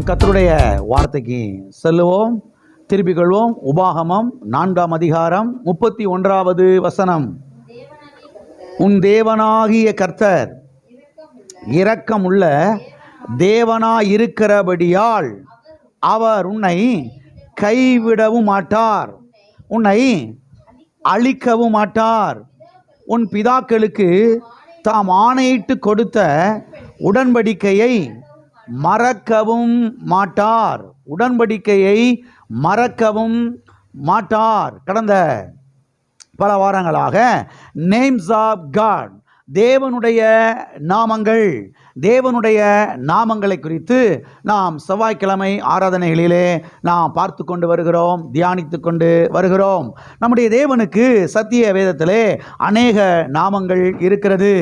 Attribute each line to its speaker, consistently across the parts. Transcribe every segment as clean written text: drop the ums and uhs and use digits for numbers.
Speaker 1: நாம் கர்த்தருடைய வார்த்தைக்கு செல்லுவோம். திருப்பிக் கொள்வோம். உபாகமம் 4ஆம் அதிகாரம் 31வது வசனம். உன் தேவனாகிய கர்த்தர் இரக்கமுள்ள தேவனாயிருக்கிறபடியால் அவர் உன்னை கைவிடவும் மாட்டார், உன்னை அழிக்கவும் மாட்டார். உன் பிதாக்களுக்கு தாம் ஆணையிட்டு கொடுத்த உடன்படிக்கையை மறக்கவும் மாட்டார், உடன்படிக்கையை மறக்கவும் மாட்டார். கடந்த பல வாரங்களாக நேம்ஸ் ஆஃப் காட், தேவனுடைய நாமங்கள், தேவனுடைய நாமங்களை குறித்து நாம் செவ்வாய்க்கிழமை ஆராதனைகளிலே நாம் பார்த்து கொண்டு வருகிறோம், தியானித்து கொண்டு வருகிறோம். நம்முடைய தேவனுக்கு சத்திய வேதத்திலே அநேக நாமங்கள் இருக்கிறது.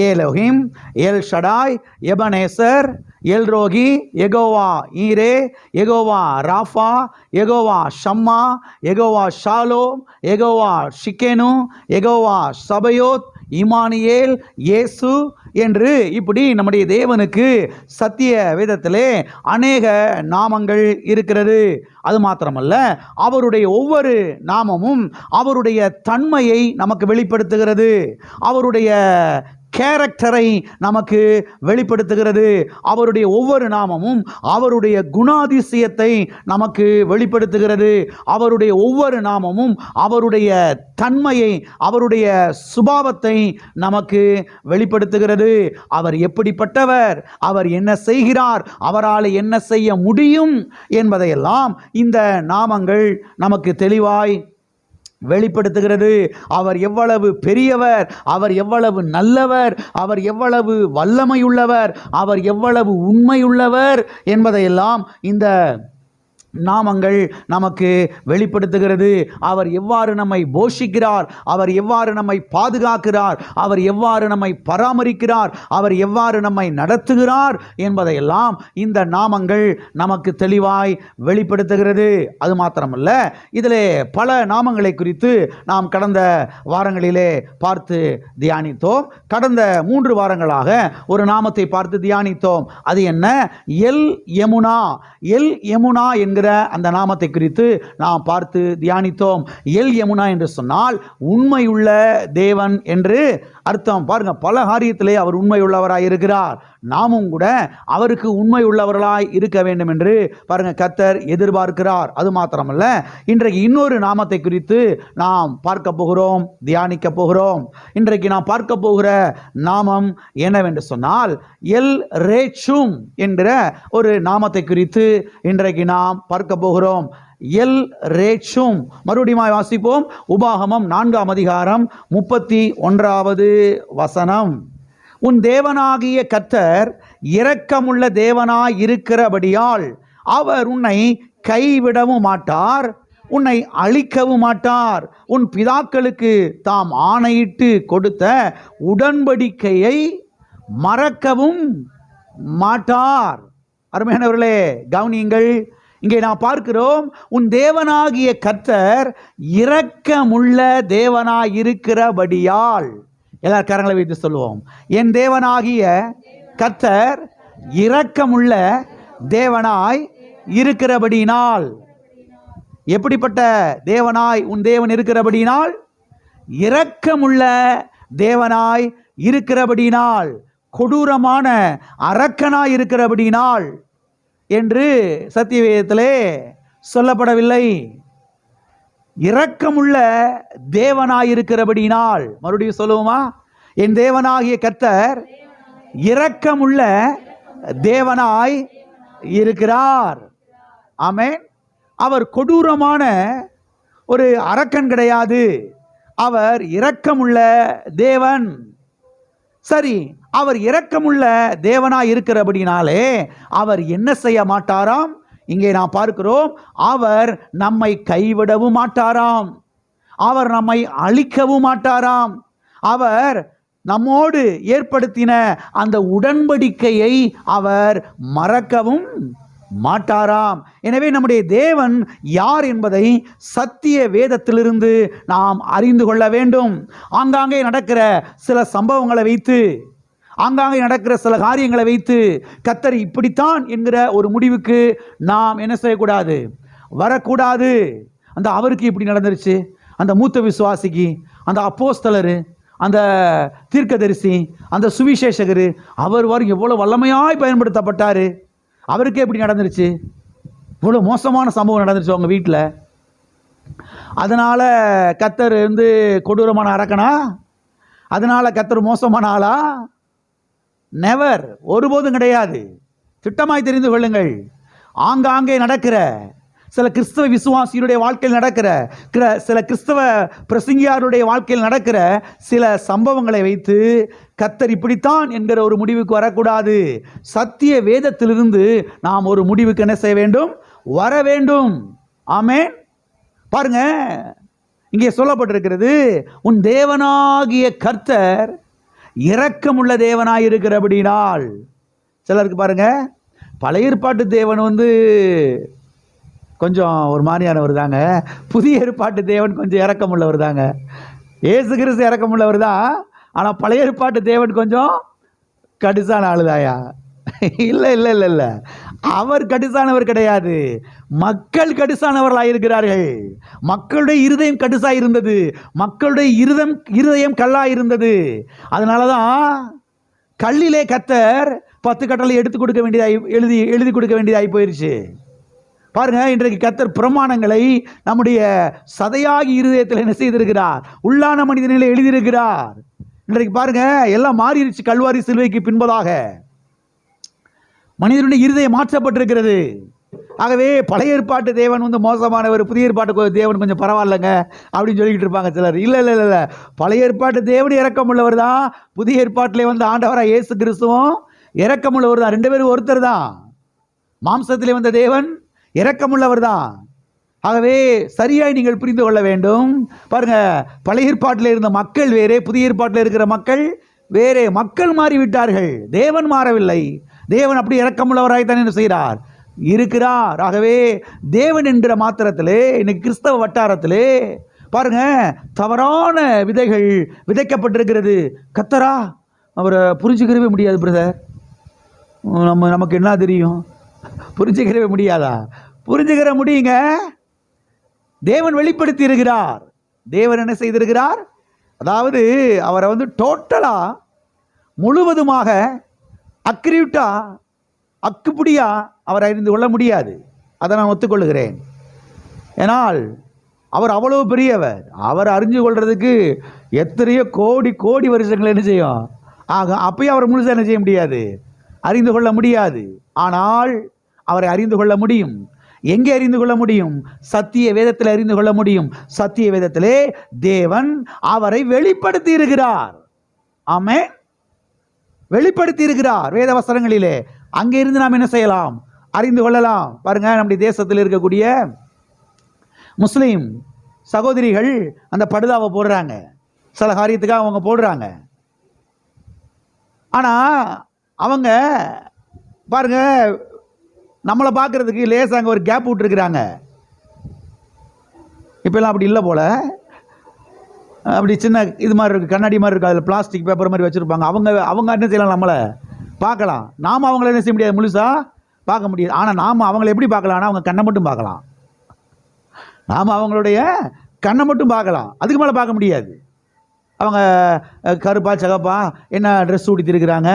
Speaker 1: Elohim, El Shaddai, Ebenezer, El Roi, Jehovah Jireh, Jehovah Rapha, Jehovah Shammah, Jehovah Shalom, Jehovah Tsidkenu, Jehovah Sabaoth, Immanuel, இயேசு என்று இப்படி நம்முடைய தேவனுக்கு சத்திய வேதத்திலே அநேக நாமங்கள் இருக்கிறது. அது மாத்திரமல்ல, அவருடைய ஒவ்வொரு நாமமும் அவருடைய தன்மையை நமக்கு வெளிப்படுத்துகிறது, அவருடைய கேரக்டரை நமக்கு வெளிப்படுத்துகிறது. அவருடைய ஒவ்வொரு நாமமும் அவருடைய குணாதிசயத்தை நமக்கு வெளிப்படுத்துகிறது. அவருடைய ஒவ்வொரு நாமமும் அவருடைய தன்மையை, அவருடைய சுபாவத்தை நமக்கு வெளிப்படுத்துகிறது. அவர் எப்படிப்பட்டவர், அவர் என்ன செய்கிறார், அவரால் என்ன செய்ய முடியும் என்பதையெல்லாம் இந்த நாமங்கள் நமக்கு தெளிவாய் வெளிப்படுத்துகிறது. அவர் எவ்வளவு பெரியவர், அவர் எவ்வளவு நல்லவர், அவர் எவ்வளவு வல்லமையுள்ளவர், அவர் எவ்வளவு உண்மையுள்ளவர் என்பதையெல்லாம் இந்த நாமங்கள் நமக்கு வெளிப்படுத்துகிறது. அவர் எவ்வாறு நம்மை போஷிக்கிறார், அவர் எவ்வாறு நம்மை பாதுகாக்கிறார், அவர் எவ்வாறு நம்மை பராமரிக்கிறார், அவர் எவ்வாறு நம்மை நடத்துகிறார் என்பதையெல்லாம் இந்த நாமங்கள் நமக்கு தெளிவாய் வெளிப்படுத்துகிறது. அது மாத்திரமல்ல, இதிலே பல நாமங்களை குறித்து நாம் கடந்த வாரங்களிலே பார்த்து தியானித்தோம். கடந்த 3 வாரங்களாக ஒரு நாமத்தை பார்த்து தியானித்தோம். அது என்ன? எல் யமுனா. எல் யமுனா என்கிற அந்த நாமத்தை குறித்து நாம் பார்த்து தியானித்தோம். எல் யமுனா என்று சொன்னால் உண்மையுள்ள தேவன் என்று அர்த்தம். பாருங்க, பல காரியத்திலே அவர் உண்மையுள்ளவராய் இருக்கிறார். நாமும் கூட அவருக்கு உண்மை உள்ளவர்களாய் இருக்க வேண்டும் என்று பாருங்க கர்த்தர் எதிர்பார்க்கிறார். அது மாத்திரமல்ல, இன்றைக்கு இன்னொரு நாமத்தை குறித்து நாம் பார்க்க போகிறோம், தியானிக்க போகிறோம். இன்றைக்கு நாம் பார்க்க போகிற நாமம் என்னவென்று சொன்னால் எல் ரேச்சும் என்கிற ஒரு நாமத்தை குறித்து இன்றைக்கு நாம் பார்க்க போகிறோம். எல் ரேச்சும். மறுபடியும் வாசிப்போம். உபாகமம் 4ஆம் அதிகாரம் 31வது வசனம். உன் தேவனாகிய கர்த்தர் இரக்கமுள்ள தேவனாய் இருக்கிறபடியால் அவர் உன்னை கைவிடவும் மாட்டார், உன்னை அழிக்கவும் மாட்டார். உன் பிதாக்களுக்கு தாம் ஆணையிட்டு கொடுத்த உடன்படிக்கையை மறக்கவும் மாட்டார். அருமையானவர்களே, கவனியுங்கள். இங்கே நாம் பார்க்கிறோம், உன் தேவனாகிய கர்த்தர் இரக்கமுள்ள தேவனாய் இருக்கிறபடியால். எல்லாரும் கரங்களை வைத்து சொல்லுவோம், என் தேவனாகிய கர்த்தர் இரக்கமுள்ள தேவனாய் இருக்கிறபடியினால். எப்படிப்பட்ட தேவனாய் உன் தேவன் இருக்கிறபடியினால்? இரக்கமுள்ள தேவனாய் இருக்கிறபடியினால், கொடூரமான அரக்கனாய் இருக்கிறபடியினால் என்று சத்தியவேதத்திலே சொல்லப்படவில்லை. இரக்கமுள்ள தேவனாய் இருக்கிறபடியினால். மறுபடியும் சொல்லுவோமா? என் தேவனாகிய கர்த்தர் இரக்கமுள்ள தேவனாய் இருக்கிறார். ஆமென். அவர் கொடூரமான ஒரு அரக்கன் கிடையாது, அவர் இரக்கமுள்ள தேவன். சரி, அவர் இரக்கமுள்ள தேவனாய் இருக்கிறபடினாலே அவர் என்ன செய்ய மாட்டாராம்? இங்கே நாம் பார்க்கிறோம், அவர் நம்மை கைவிடவும் மாட்டாராம், அவர் நம்மை அழிக்கவும் மாட்டாராம். அவர் நம்மோடு ஏற்படுத்தின அந்த உடன்படிக்கையை அவர் மறக்கவும் மாட்டாராம். எனவே நம்முடைய தேவன் யார் என்பதை சத்திய வேதத்திலிருந்து நாம் அறிந்து கொள்ள வேண்டும். ஆங்காங்கே நடக்கிற சில சம்பவங்களை வைத்து ஆங்காங்கே நடக்கிற சில காரியங்களை வைத்து கர்த்தர் இப்படித்தான் என்கிற ஒரு முடிவுக்கு நாம் என்ன செய்யக்கூடாது, வரக்கூடாது. அந்த அவருக்கு இப்படி நடந்துருச்சு, அந்த மூத்த விசுவாசிக்கு, அந்த அப்போஸ்தலரு, அந்த தீர்க்கதரிசி, அந்த சுவிசேஷகர், அவர் எவ்வளோ வல்லமையாய் பயன்படுத்தப்பட்டார், அவருக்கே இப்படி நடந்துருச்சு, இவ்வளோ மோசமான சம்பவம் நடந்துருச்சு அவங்க வீட்டில், அதனால் கர்த்தர் கொடூரமான அரக்கனா, அதனால் கர்த்தர் மோசமான ஆளா? நெவர், ஒருபோதும் கிடையாது. திட்டமாய் தெரிந்து கொள்ளுங்கள். ஆங்காங்கே நடக்கிற சில கிறிஸ்தவ விசுவாசியுடைய வாழ்க்கையில் நடக்கிற சில கிறிஸ்தவ பிரசங்கியாருடைய வாழ்க்கையில் நடக்கிற சில சம்பவங்களை வைத்து கர்த்தர் இப்படித்தான் என்கிற ஒரு முடிவுக்கு வரக்கூடாது. சத்திய வேதத்திலிருந்து நாம் ஒரு முடிவுக்கு என்ன செய்ய வேண்டும், வர வேண்டும். ஆமென். பாருங்க, இங்கே சொல்லப்பட்டிருக்கிறது, உன் தேவனாகிய கர்த்தர் இரக்கமுள்ள தேவனாய் இருக்கிறபடினால். சிலருக்கு பாருங்க, பழைய ஏற்பாட்டு தேவன் கொஞ்சம் ஒரு மாதிரியானவர் தாங்க, புதிய ஏற்பாட்டு தேவன் கொஞ்சம் இரக்கமுள்ளவர் தாங்க. இயேசு கிறிஸ்து இரக்கமுள்ளவர் தான், ஆனால் பழைய ஏற்பாட்டு தேவன் கொஞ்சம் கடுசான ஆளுதாயா? இல்லை இல்லை இல்லை இல்லை, அவர் கடுசானவர் கிடையாது, மக்கள் கடுசானவர்களாக இருக்கிறார்கள். மக்களுடைய இருதயம் கடுசாக இருந்தது, மக்களுடைய இருதயம் கல்லாக இருந்தது. அதனால தான் கல்லிலே கர்த்தர் 10 கட்டளை எடுத்து கொடுக்க வேண்டியதாய் எழுதி கொடுக்க வேண்டியதாகி போயிடுச்சு. பாருங்க, இன்றைக்கு கர்த்தர் பிரமாணங்களை நம்முடைய சதையாகி இருதயத்தில் என்ன செய்திருக்கிறார், உள்ளான மனிதனிலே எழுதியிருக்கிறார். இன்றைக்கு பாருங்க, எல்லாம் மாறிடுச்சு. கல்வாரி சிலுவைக்கு பின்பதாக மனிதனுடைய இருதயம் மாற்றப்பட்டிருக்கிறது. ஆகவே பழைய ஏற்பாட்டு தேவன் மோசமானவர், புதிய ஏற்பாட்டு தேவன் கொஞ்சம் பரவாயில்லைங்க அப்படின்னு சொல்லிக்கிட்டு இருப்பாங்க சிலர். இல்லை இல்லை இல்லை, பழைய ஏற்பாட்டு தேவன் இரக்கமுள்ளவர் தான், புதிய ஏற்பாட்டிலே ஆண்டவராக இயேசு கிறிஸ்துவும் இரக்கமுள்ளவர் தான். 2 பேரும் ஒருத்தர் தான். மாம்சத்திலே வந்த தேவன் இரக்கமுள்ளவர் தான். ஆகவே சரியாய் நீங்கள் புரிந்து கொள்ள வேண்டும். பாருங்க, பழைய ஏற்பாட்டில் இருந்த மக்கள் வேறே, புதிய ஏற்பாட்டில் இருக்கிற மக்கள் வேறே. மக்கள் மாறிவிட்டார்கள், தேவன் மாறவில்லை. தேவன் அப்படி இரக்கமுள்ளவராய் தான் என்ன செய்கிறார், இருக்கிறார். ஆகவே தேவன் என்கிற மாத்திரத்திலே இன்னைக்கு கிறிஸ்தவ வட்டாரத்திலே பாருங்க, தவறான விதைகள் விதைக்கப்பட்டிருக்கிறது. கர்த்தரா, அவரை புரிஞ்சுக்கிறவே முடியாது பிரதர், நமக்கு என்ன தெரியும், புரிஞ்சுக்கிறவே முடியாதா? புரிஞ்சுக்கிற முடியுங்க. தேவன் வெளிப்படுத்தி இருக்கிறார். தேவன் என்ன செய்திருக்கிறார், அதாவது அவரை டோட்டலா முழுவதுமாக அக்ரியூட்டா அக்குப்படியா அவர் அறிந்து கொள்ள முடியாது. அதை நான் ஒத்துக்கொள்கிறேன். ஏனால் அவர் அவ்வளவு பெரியவர். அவர் அறிஞ்சு கொள்றதுக்கு எத்தனையோ கோடி கோடி வருஷங்கள் என்ன செய்யும் ஆக, அப்பயும் அவர் முழுசாக என்ன செய்ய முடியாது, அறிந்து கொள்ள முடியாது. ஆனால் அவரை அறிந்து கொள்ள முடியும். எங்கே அறிந்து கொள்ள முடியும்? சத்திய வேதத்தில் அறிந்து கொள்ள முடியும். சத்திய வேதத்திலே தேவன் அவரை வெளிப்படுத்தி இருக்கிறார். ஆமென். வெளிப்படுத்தி இருக்கிறார் வேத வசனங்களிலே. அங்கே இருந்து நாம் என்ன செய்யலாம், அறிந்து கொள்ளலாம். பாருங்க, நம்முடைய தேசத்தில் இருக்கக்கூடிய முஸ்லீம் சகோதரிகள் அந்த படுதாவை போடுறாங்க, சில காரியத்துக்காக அவங்க போடுறாங்க. ஆனால் அவங்க பாருங்க, நம்மளை பார்க்கறதுக்கு லேசாக அங்கே ஒரு கேப் விட்டுருக்குறாங்க. இப்போல்லாம் அப்படி இல்லை போல், அப்படி சின்ன இது மாதிரி இருக்குது, கண்ணாடி மாதிரி இருக்குது, அதில் பிளாஸ்டிக் பேப்பர் மாதிரி வச்சுருப்பாங்க. அவங்க என்ன செய்யலாம், நம்மளை பார்க்கலாம். நாம் அவங்கள என்ன செய்ய முடியாது, முழுசாக பார்க்க முடியாது. ஆனால் நாம் அவங்கள எப்படி பார்க்கலாம்னா, அவங்க கண்ணை மட்டும் பார்க்கலாம். நாம் அவங்களுடைய கண்ணை மட்டும் பார்க்கலாம், அதுக்கு மேலே பார்க்க முடியாது. அவங்க கருப்பா சகப்பா என்ன ட்ரெஸ் ஊட்டிருக்கிறாங்க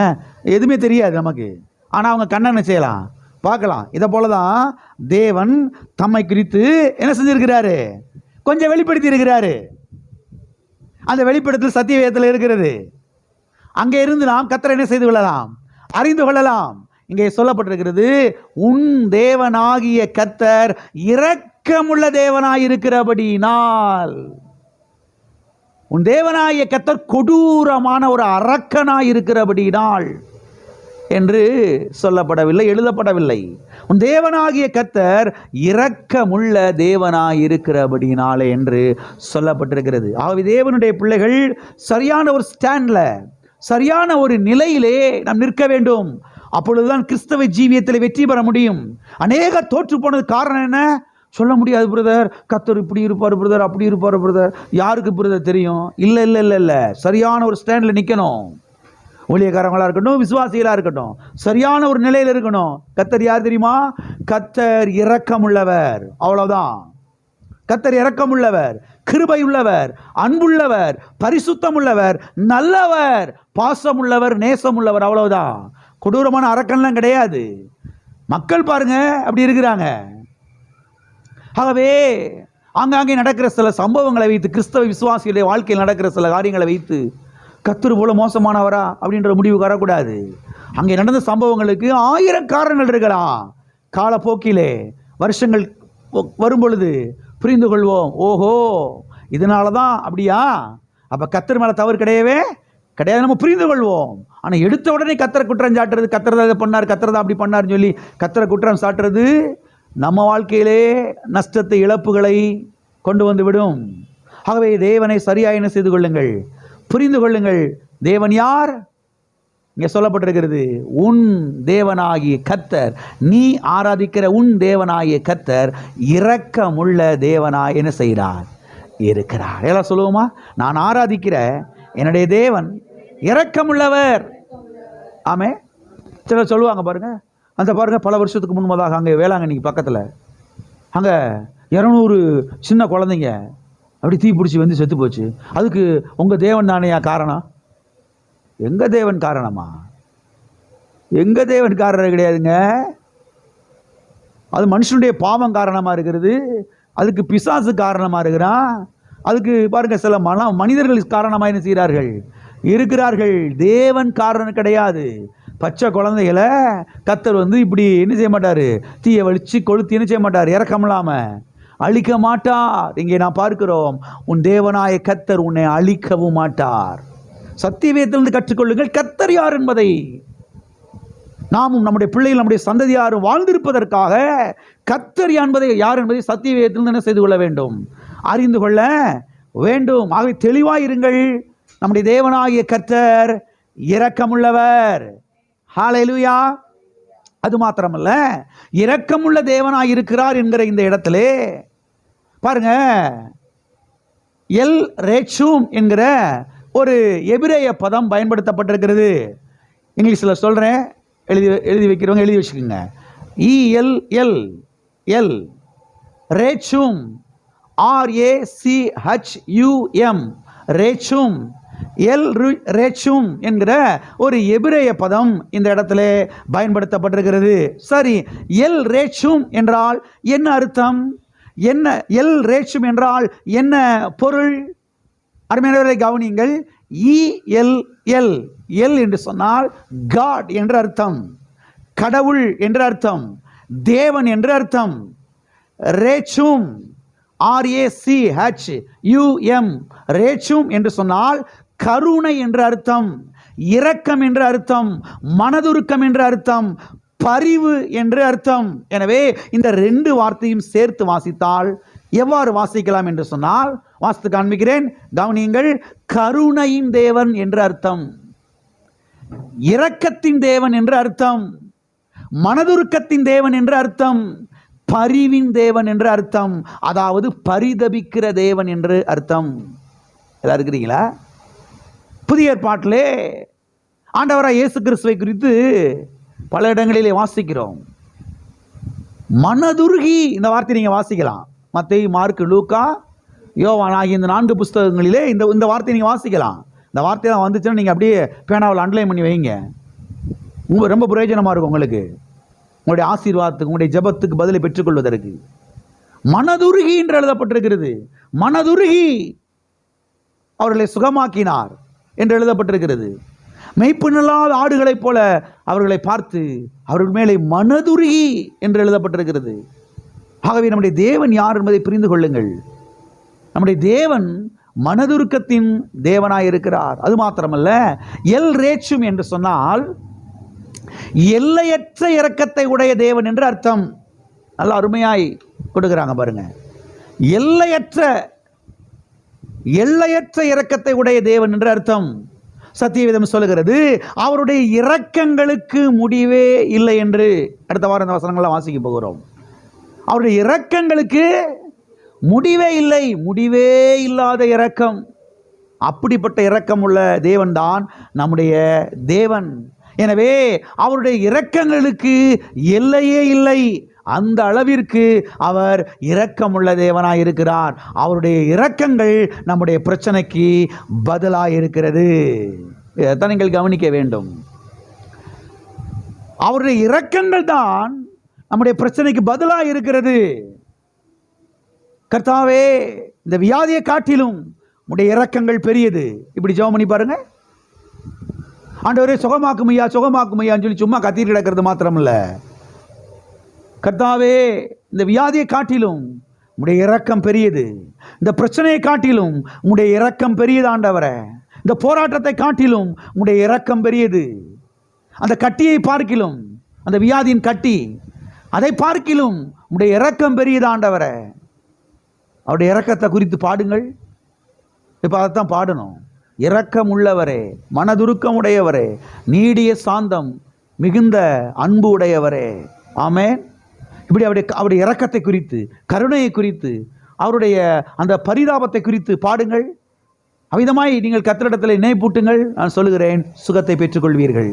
Speaker 1: எதுவுமே தெரியாது நமக்கு. ஆனால் அவங்க கண்ணை என்ன செய்யலாம், பார்க்கலாம். இதை போல தான் தேவன் தம்மை குறித்து என்ன செஞ்சிருக்கிறாரு, கொஞ்சம் வெளிப்படுத்தி இருக்கிறாரு. அந்த வெளிப்படுத்தல் சத்திய வேதத்தில் இருக்கிறது. அங்கே இருந்து நாம் கர்த்தரை என்ன செய்து கொள்ளலாம், அறிந்து கொள்ளலாம். இங்கே சொல்லப்பட்டிருக்கிறது, உன் தேவனாகிய கர்த்தர் இரக்கமுள்ள தேவனாய் இருக்கிறபடியினால். உன் தேவனாகிய கர்த்தர் கொடூரமான ஒரு அரக்கனாய் இருக்கிறபடியினால் என்று சொல்லப்படவில்லை, எழுதப்படவில்லை. உன் தேவனாகிய கர்த்தர் இரக்கமுள்ள தேவனாய் இருக்கிறபடினாலே என்று சொல்லப்பட்டிருக்கிறது. ஆகவே தேவனுடைய பிள்ளைகள் சரியான ஒரு ஸ்டாண்டில், சரியான ஒரு நிலையிலே நாம் நிற்க வேண்டும். அப்பொழுதுதான் கிறிஸ்தவ ஜீவியத்தில் வெற்றி பெற முடியும். அநேக தோற்று போனது காரணம் என்ன, சொல்ல முடியாது பிரதர், கர்த்தர் இப்படி இருப்பார் பிரதர், அப்படி இருப்பார் பிரதர், யாருக்கு பிரதர் தெரியும்? இல்லை இல்லை இல்லை இல்லை, சரியான ஒரு ஸ்டாண்டில் நிற்கணும். ஊழியக்காரங்களா இருக்கட்டும், விசுவாசிகளா இருக்கட்டும், சரியான ஒரு நிலையில் இருக்கணும். கர்த்தர் யார் தெரியுமா? கர்த்தர் இரக்கமுள்ளவர். அவ்வளவுதான். கர்த்தர் இரக்கமுள்ளவர், கிருபையுள்ளவர், அன்புள்ளவர், பரிசுத்தமுள்ளவர், நல்லவர், பாசமுள்ளவர், நேசமுள்ளவர். அவ்வளவுதான். கொடூரமான அரக்கன்லாம் கிடையாது. மக்கள் பாருங்க அப்படி இருக்கிறாங்க. ஆகவே ஆங்காங்கே நடக்கிற சில சம்பவங்களை வைத்து, கிறிஸ்தவ விசுவாசிகளுடைய வாழ்க்கையில் நடக்கிற சில காரியங்களை வைத்து கர்த்தர் போல மோசமானவரா அப்படின்ற முடிவுக்கு வரக்கூடாது. அங்கே நடந்த சம்பவங்களுக்கு 1000 காரணங்கள் இருக்கலாம். காலப்போக்கிலே வருஷங்கள் வரும் பொழுது புரிந்து கொள்வோம். ஓஹோ, இதனால தான் அப்படியா? அப்போ கர்த்தர் மேலே தவறு கிடையவே கிடையாது, நம்ம புரிந்து கொள்வோம். ஆனால் எடுத்த உடனே கர்த்தரை குற்றம் சாட்டுறது, கர்த்தர் தான் இதை பண்ணார், கர்த்தர் தான் அப்படி பண்ணார்னு சொல்லி கர்த்தரை குற்றம் சாட்டுறது நம்ம வாழ்க்கையிலே நஷ்டத்தை, இழப்புகளை கொண்டு வந்து விடும். ஆகவே தேவனை சரியாக என்ன செய்து கொள்ளுங்கள், புரிந்து கொள்ளுங்கள். தேவன் யார்? இங்கே சொல்லப்பட்டிருக்கிறது, உன் தேவனாகிய கர்த்தர், நீ ஆராதிக்கிற உன் தேவனாகிய கர்த்தர் இரக்கமுள்ள தேவனாய் என்ன செய்கிறார்? இருக்கிறார். எல்லாம் சொல்லுவோமா? நான் ஆராதிக்கிற என்னுடைய தேவன் இரக்கமுள்ளவர். ஆமே. சிலர் சொல்லுவாங்க பாருங்க, அந்த பாருங்க பல வருஷத்துக்கு முன்பதாக அங்கே வேளாங்கண்ணிக்கு பக்கத்தில் அங்கே 200 சின்ன குழந்தைங்க அப்படி தீ பிடிச்சி வந்து செத்து போச்சு. அதுக்கு உங்கள் தேவன் தானேயா காரணம்? எங்கள் தேவன் காரணமா? எங்கள் தேவன் காரணம் கிடையாதுங்க. அது மனுஷனுடைய பாவம் காரணமாக இருக்கிறது. அதுக்கு பிசாசு காரணமாக இருக்கிறான். அதுக்கு பாருங்க சில மனிதர்கள் காரணமாக என்ன செய்கிறார்கள்? இருக்கிறார்கள். தேவன் காரணம் கிடையாது. பச்சை குழந்தைகளை கர்த்தர் வந்து இப்படி என்ன செய்ய மாட்டார்? தீயை வலிச்சு கொளுத்தி என்ன செய்ய மாட்டார்? இறக்கமில்லாம அழிக்க மாட்டார். இங்கே நான் பார்க்கிறோம், உன் தேவனாய கர்த்தர் உன்னை அழிக்கவும் மாட்டார். சத்தியவேதத்திலிருந்து கற்றுக்கொள்ளுங்கள் கர்த்தர் யார் என்பதை. நாமும் நம்முடைய பிள்ளைகள், நம்முடைய சந்ததியாரும் வாழ்ந்திருப்பதற்காக கர்த்தர் யார் என்பதை சத்தியவேதத்திலிருந்து என்ன செய்து கொள்ள வேண்டும்? அறிந்து கொள்ள வேண்டும். ஆகவே தெளிவாயிருங்கள். நம்முடைய தேவனாகிய கர்த்தர் இரக்கமுள்ளவர். ஹல்லேலூயா. அது மாத்திரமல்ல, இரக்கமுள்ள தேவனாய் இருக்கிறார் என்கிற இந்த இடத்திலே பாருங்க, எல் ரேச்சூம் என்கிற ஒரு எபிரேய பதம் பயன்படுத்தப்பட்டிருக்கிறது. இங்கிலீஷில் சொல்கிறேன், எழுதி வைக்கிறவங்க எழுதி வச்சுக்கோங்க. ELL ரேச்சூம், RACHUM ரேச்சூம், ரேச்சூம் என்கிற ஒரு எபிரேய பதம் இந்த இடத்துல பயன்படுத்தப்பட்டிருக்கிறது. சரி, எல் ரேச்சூம் என்றால் என்ன அர்த்தம்? என்ன எல் ரேச்சூம் என்றால் என்ன பொருள்? அருமையானவர்களை கவனியுங்கள். ELL என்று சொன்னால் காட் என்ற அர்த்தம், கடவுள் என்ற அர்த்தம், தேவன் என்ற அர்த்தம். ரேச்சூம், RACHUM ரேச்சூம் என்று சொன்னால் கருணை என்ற அர்த்தம், இரக்கம் என்ற அர்த்தம், மனதுருக்கம் என்ற அர்த்தம், பரிவு என்ற அர்த்தம். எனவே இந்த 2 வார்த்தையும் சேர்த்து வாசித்தால் எவ்வாறு வாசிக்கலாம் என்று சொன்னால், வாசித்து காண்பிக்கிறேன், கவனியுங்கள். கருணையின் தேவன் என்ற அர்த்தம், இரக்கத்தின் தேவன் என்ற அர்த்தம், மனதுருக்கத்தின் தேவன் என்ற அர்த்தம், பரிவின் தேவன் என்ற அர்த்தம், அதாவது பரிதபிக்கிற தேவன் என்று அர்த்தம். எல்லாம் இருக்கிறீங்களா? புதிய ஏற்பாட்டிலே ஆண்டவராய் இயேசு கிறிஸ்துவை குறித்து பல இடங்களிலே வாசிக்கிறோம். மனதுருகி இந்த வார்த்தை நீங்கள் வாசிக்கலாம். மத்தேயு, மார்க்கு, லூக்கா, யோவான் ஆகிய இந்த 4 புஸ்தகங்களிலே இந்த வார்த்தை நீங்கள் வாசிக்கலாம். இந்த வார்த்தை தான் வந்துச்சுன்னா நீங்கள் அப்படியே பேனாவில் அண்டர்லைன் பண்ணி வைங்க. ரொம்ப பிரயோஜனமாக இருக்கும் உங்களுக்கு, உங்களுடைய ஆசீர்வாதத்துக்கு, உங்களுடைய ஜெபத்துக்கு பதிலை பெற்றுக்கொள்வதற்கு. மனதுருகி என்று எழுதப்பட்டிருக்கிறது. மனதுருகி அவர்களை சுகமாக்கினார் என்று எழுதப்பட்டிருக்கிறது. மெய்ப்பனில்லாத ஆடுகளைப் போல அவர்களை பார்த்து அவர்கள் மேலே மனதுருகி என்று எழுதப்பட்டிருக்கிறது. ஆகவே நம்முடைய தேவன் யார் என்பதை புரிந்து கொள்ளுங்கள். நம்முடைய தேவன் மனதுருக்கத்தின் தேவனாய் இருக்கிறார். அது மாத்திரமல்ல, எல் ரேச்சும் என்று சொன்னால் எல்லையற்ற இரக்கத்தை உடைய தேவன் என்று அர்த்தம். நல்ல அருமையாய் கொடுக்கிறாங்க பாருங்க. எல்லையற்ற இரக்கத்தை உடைய தேவன் என்று அர்த்தம். சத்தியவேதம் சொல்லுகிறது அவருடைய இரக்கங்களுக்கு முடிவே இல்லை என்று. அடுத்த வாரம் இந்த வசனங்கள்லாம் வாசிக்க போகிறோம். அவருடைய இரக்கங்களுக்கு முடிவே இல்லை, முடிவே இல்லாத இரக்கம். அப்படிப்பட்ட இரக்கமுள்ள தேவன் தான் நம்முடைய தேவன். எனவே அவருடைய இரக்கங்களுக்கு எல்லையே இல்லை. அந்த அளவிற்கு அவர் இரக்கமுள்ள தேவனாய் இருக்கிறார். அவருடைய இரக்கங்கள் நம்முடைய பிரச்சனைக்கு பதிலாக இருக்கிறது. இதைத்தான் நீங்கள் கவனிக்க வேண்டும். அவருடைய இரக்கங்கள் தான் நம்முடைய பிரச்சனைக்கு பதிலாக இருக்கிறது. கர்த்தாவே, இந்த வியாதியை காட்டிலும் உடைய இரக்கங்கள் பெரியது. இப்படி ஜெபம் பண்ணி பாருங்க. ஆண்டவரே சுகமாக்கும் ஐயா, சுகமாக்கும் ஐயான்னு சொல்லி சும்மா கத்திட்டு கிடக்கிறது மாத்திரமில்ல. கர்த்தாவே, இந்த வியாதியை காட்டிலும் உடைய இரக்கம் பெரியது. இந்த பிரச்சனையை காட்டிலும் உடைய இரக்கம் பெரியது ஆண்டவரே. இந்த போராட்டத்தை காட்டிலும் உடைய இரக்கம் பெரியது. அந்த கட்டியை பார்க்கிலும், அந்த வியாதியின் கட்டி, அதை பார்க்கிலும் உடைய இரக்கம் பெரியது ஆண்டவரே. அவருடைய இரக்கத்தை குறித்து பாடுங்கள். இப்போ அதைத்தான் பாடணும். இரக்கம் உள்ளவரே, மனதுருக்கம் உடையவரே, நீடிய சாந்தம் மிகுந்த அன்பு உடையவரே. ஆமென். இப்படி அவருடைய இரக்கத்தை குறித்து, கருணையை குறித்து, அவருடைய அந்த பரிதாபத்தை குறித்து பாடுங்கள். அவ்விதமாய் நீங்கள் கர்த்தரிடத்தில் நினைப்பூட்டுங்கள். நான் சொல்லுகிறேன், சுகத்தை பெற்றுக்கொள்வீர்கள்,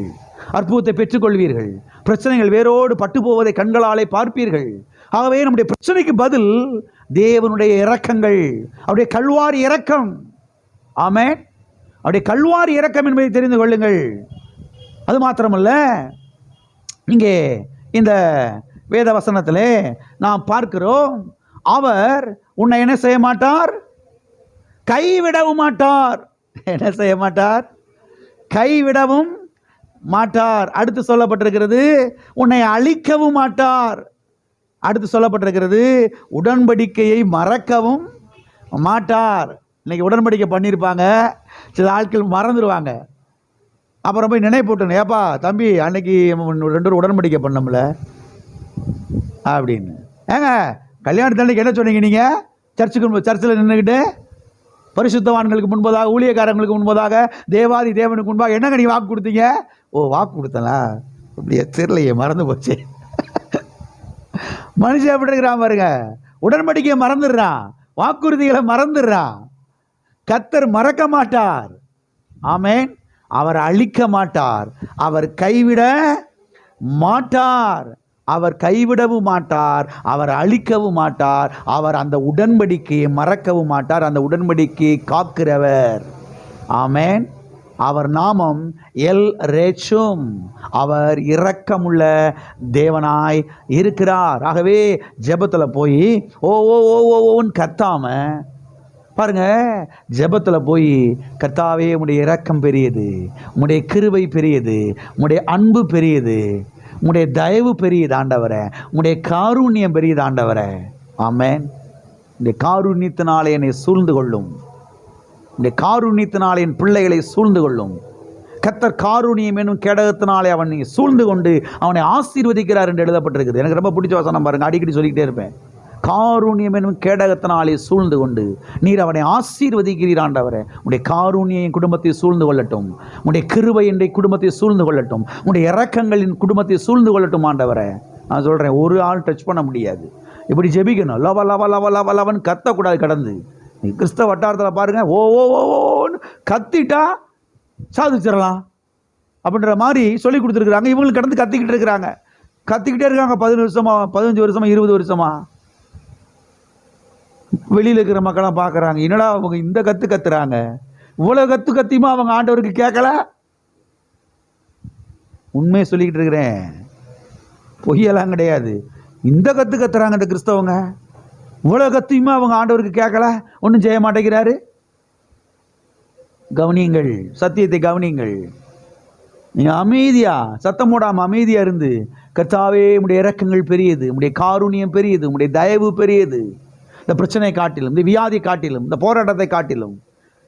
Speaker 1: அற்புதத்தை பெற்றுக்கொள்வீர்கள். பிரச்சனைகள் வேரோடு பட்டு போவதை கண்களாலே பார்ப்பீர்கள். ஆகவே நம்முடைய பிரச்சனைக்கு பதில் தேவனுடைய இரக்கங்கள், அவருடைய கல்வாரி இரக்கம். ஆமென். அவருடைய கல்வாரி இரக்கம் என்பதை தெரிந்து கொள்ளுங்கள். அது மாத்திரமல்ல, இங்கே இந்த வேத வசனத்திலே நாம் பார்க்கிறோம், அவர் உன்னை என்ன செய்ய மாட்டார்? கைவிடவும் மாட்டார். என்ன செய்ய மாட்டார்? கைவிடவும் மாட்டார். அடுத்து சொல்லப்பட்டிருக்கிறது, உன்னை அழிக்கவும் மாட்டார். அடுத்து சொல்லப்பட்டிருக்கிறது, உடன்படிக்கையை மறக்கவும் மாட்டார். இன்னைக்கு உடன்படிக்கை பண்ணியிருப்பாங்க, சில ஆட்கள் மறந்துடுவாங்க. அப்புறம் போய் நினைப்பூட்டணும், ஏப்பா தம்பி அன்னைக்கு 2 உடன்படிக்கை பண்ணோம்ல அப்படின்னு. ஏங்க கல்யாணத்தன்னைக்கு என்ன சொன்னீங்க? நீங்கள் சர்ச்சில் நின்றுக்கிட்டு பரிசுத்தவான்களுக்கு முன்பதாக, ஊழியக்காரங்களுக்கு முன்பதாக, தேவாதி தேவனுக்கு முன்பாக என்னங்க நீ வாக்கு கொடுத்தீங்க? ஓ, வாக்கு கொடுத்தலா? அப்படியே தெரியலையே, மறந்து போச்சு. மனுஷன் எப்படி இருக்கிறான் பாருங்க. உடன்படிக்கையை மறந்துடுறான், வாக்குறுதிகளை மறந்துடுறான். கர்த்தர் மறக்க மாட்டார். ஆமென். அவர் அழிக்க மாட்டார், அவர் கைவிட மாட்டார். அவர் கைவிடவும் மாட்டார், அவர் அழிக்கவும் மாட்டார். அவர் அந்த உடன்படிக்கையை மறக்கவும் மாட்டார், அந்த உடன்படிக்கையை காக்கிறவர். ஆமென். அவர் நாமம் எல் ரேச்சும். அவர் இரக்கமுள்ள தேவனாய் இருக்கிறார். ஆகவே ஜெபத்தில் போய் ஓ ஓ ஓ ஓன்னு கத்தாம பாருங்க, ஜெபத்தில் போய் கர்த்தாவே உம்முடைய இரக்கம் பெரியது, உம்முடைய கிருபை பெரியது, உம்முடைய அன்பு பெரியது, உம்முடைய தயவு பெரியது ஆண்டவரே, உம்முடைய காருண்யம் பெரியது ஆண்டவரே. ஆமென். இந்த காருண்யத்தினாலே என்னை சூழ்ந்து கொள்ளும், இந்த காருண்யத்தினாலே என் பிள்ளைகளை சூழ்ந்து கொள்ளும். கர்த்தர் காருண்யம் என்னும் கேடகத்தினாலே அவனை சூழ்ந்து கொண்டு அவனை ஆசீர்வதிக்கிறார் என்று எழுதப்பட்டிருக்குது. எனக்கு ரொம்ப பிடிச்ச வசனம் பாருங்க, அடிக்கடி சொல்லிக்கிட்டே இருப்பேன். காருண்யம் என்னும் கேடகத்தினாலே சூழ்ந்து கொண்டு நீர் அவனை ஆசீர்வதிக்கிறீர் ஆண்டவரே. உடைய காருண்யம் என் குடும்பத்தை சூழ்ந்து கொள்ளட்டும், உடைய கிருபை என் குடும்பத்தை சூழ்ந்து கொள்ளட்டும், உடைய இரக்கங்களின் குடும்பத்தை சூழ்ந்து கொள்ளட்டும் ஆண்டவரே. நான் சொல்கிறேன், ஒரு ஆள் டச் பண்ண முடியாது. இப்படி ஜெபிக்கணும், லவ லவ லவ லவ லவன் கத்தக்கூடாது. கடந்து நீ கிறிஸ்தவ வட்டாரத்தில் பாருங்க, ஓ ஓ ஓன்னு கத்திட்டா சாதிச்சிடலாம் அப்படின்ற மாதிரி சொல்லி கொடுத்துருக்குறாங்க. இவங்களுக்கு கடந்து கத்திக்கிட்டு இருக்கிறாங்க, கத்திக்கிட்டே இருக்காங்க. 15 வருஷமா, 15 வருஷமா, 20 வருஷமா. வெளியில் இருக்கிற மக்களாம் பார்க்குறாங்க, என்னடா அவங்க இந்த கத்து கத்துறாங்க, இவ்வளோ கத்தியுமா அவங்க ஆண்டவருக்கு கேட்கல. உண்மையை சொல்லிக்கிட்டு இருக்கிறேன், பொய்யெல்லாம் கிடையாது. இந்த கத்துறாங்க இந்த கிறிஸ்தவங்க, இவ்வளோ கத்தியுமா அவங்க ஆண்டவருக்கு கேட்கல, ஒன்றும் செய்ய மாட்டேங்கிறாரு. கவனியுங்கள், சத்தியத்தை கவனியுங்கள். நீங்கள் அமைதியா, சத்தம் போடாமல் அமைதியாக இருந்து, கர்த்தாவே உம்முடைய இரக்கங்கள் பெரியது, உம்முடைய காருண்யம் பெரியது, உம்முடைய தயவு பெரியது. இந்த பிரச்சனை காட்டிலும், இந்த வியாதி காட்டிலும், இந்த போராட்டத்தை காட்டிலும்,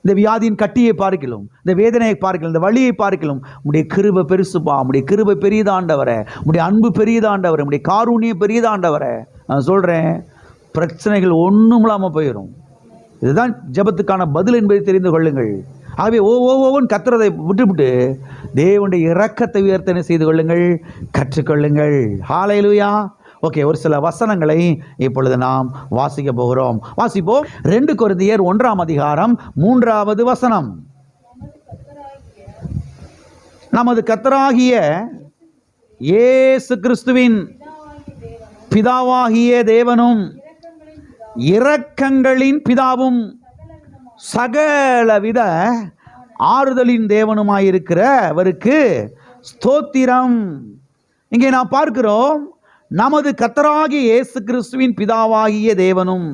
Speaker 1: இந்த வியாதியின் கட்டியை பார்க்கலாம், இந்த வேதனையை பார்க்கலாம், இந்த வழியை பார்க்கலாம், உம்முடைய கிருபை பெருசுப்பா, உம்முடைய கிருபை பெரியதாண்டவரே, உம்முடைய அன்பு பெரியதாண்டவரே, உம்முடைய காருண்யம் பெரியதாண்டவரே. நான் சொல்கிறேன், பிரச்சனைகள் ஒன்றும் இல்லாமல் போயிடும். இதுதான் ஜெபத்துக்கான பதில் என்பதை தெரிந்து கொள்ளுங்கள். ஆகவே ஓன்னு கத்துறதை விட்டுவிட்டு தேவனுடைய இரக்கத்தை உயர்த்தனை செய்து கொள்ளுங்கள், கற்றுக்கொள்ளுங்கள். ஹல்லேலூயா. ஓகே, ஒரு சில வசனங்களை இப்பொழுது நாம் வாசிக்க போகிறோம். வாசிப்போம். 2 கொரிந்தியர் 1ஆம் அதிகாரம் 3வது வசனம். நமது கர்த்தராகிய இயேசு கிறிஸ்துவின் பிதாவாகிய தேவனும் இரக்கங்களின் பிதாவும் சகலவித ஆறுதலின் தேவனுமாயிருக்கிறவருக்கு ஸ்தோத்திரம். இங்கே நாம் பார்க்கிறோம், நமது கர்த்தராகிய இயேசு கிறிஸ்துவின் பிதாவாகிய தேவனும்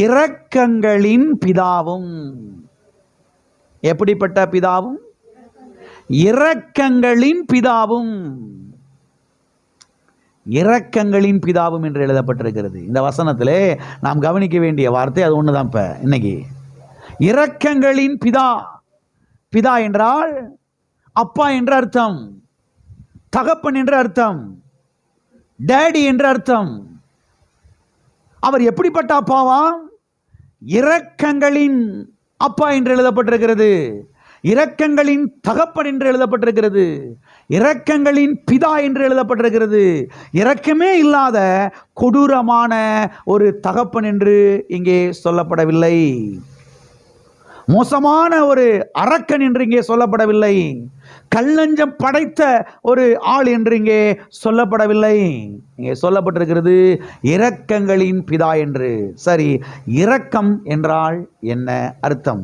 Speaker 1: இரக்கங்களின் பிதாவும். எப்படிப்பட்ட பிதாவும்? இரக்கங்களின் பிதாவும். இரக்கங்களின் பிதாவும் என்று எழுதப்பட்டிருக்கிறது. இந்த வசனத்திலே நாம் கவனிக்க வேண்டிய வார்த்தை அது ஒண்ணுதான். இப்ப இன்னைக்கு இரக்கங்களின் பிதா. பிதா என்றால் அப்பா என்ற அர்த்தம், தகப்பன் என்ற அர்த்தம், டேடி என்ற அர்த்தம். அவர் எப்படிப்பட்ட அப்பாவாம்? இரக்கங்களின் அப்பா என்று எழுதப்பட்டிருக்கிறது. இரக்கங்களின் தகப்பன் என்று எழுதப்பட்டிருக்கிறது. இரக்கங்களின் பிதா என்று எழுதப்பட்டிருக்கிறது. இரக்கமே இல்லாத கொடூரமான ஒரு தகப்பன் என்று இங்கே சொல்லப்படவில்லை. மோசமான ஒரு அரக்கன் என்று இங்கே சொல்லப்படவில்லை. கல்லஞ்சம் படைத்த ஒரு ஆள் என்று இங்கே சொல்லப்படவில்லை. இங்கே சொல்லப்பட்டிருக்கிறது இரக்கங்களின் பிதா என்று. சரி, இரக்கம் என்றால் என்ன அர்த்தம்?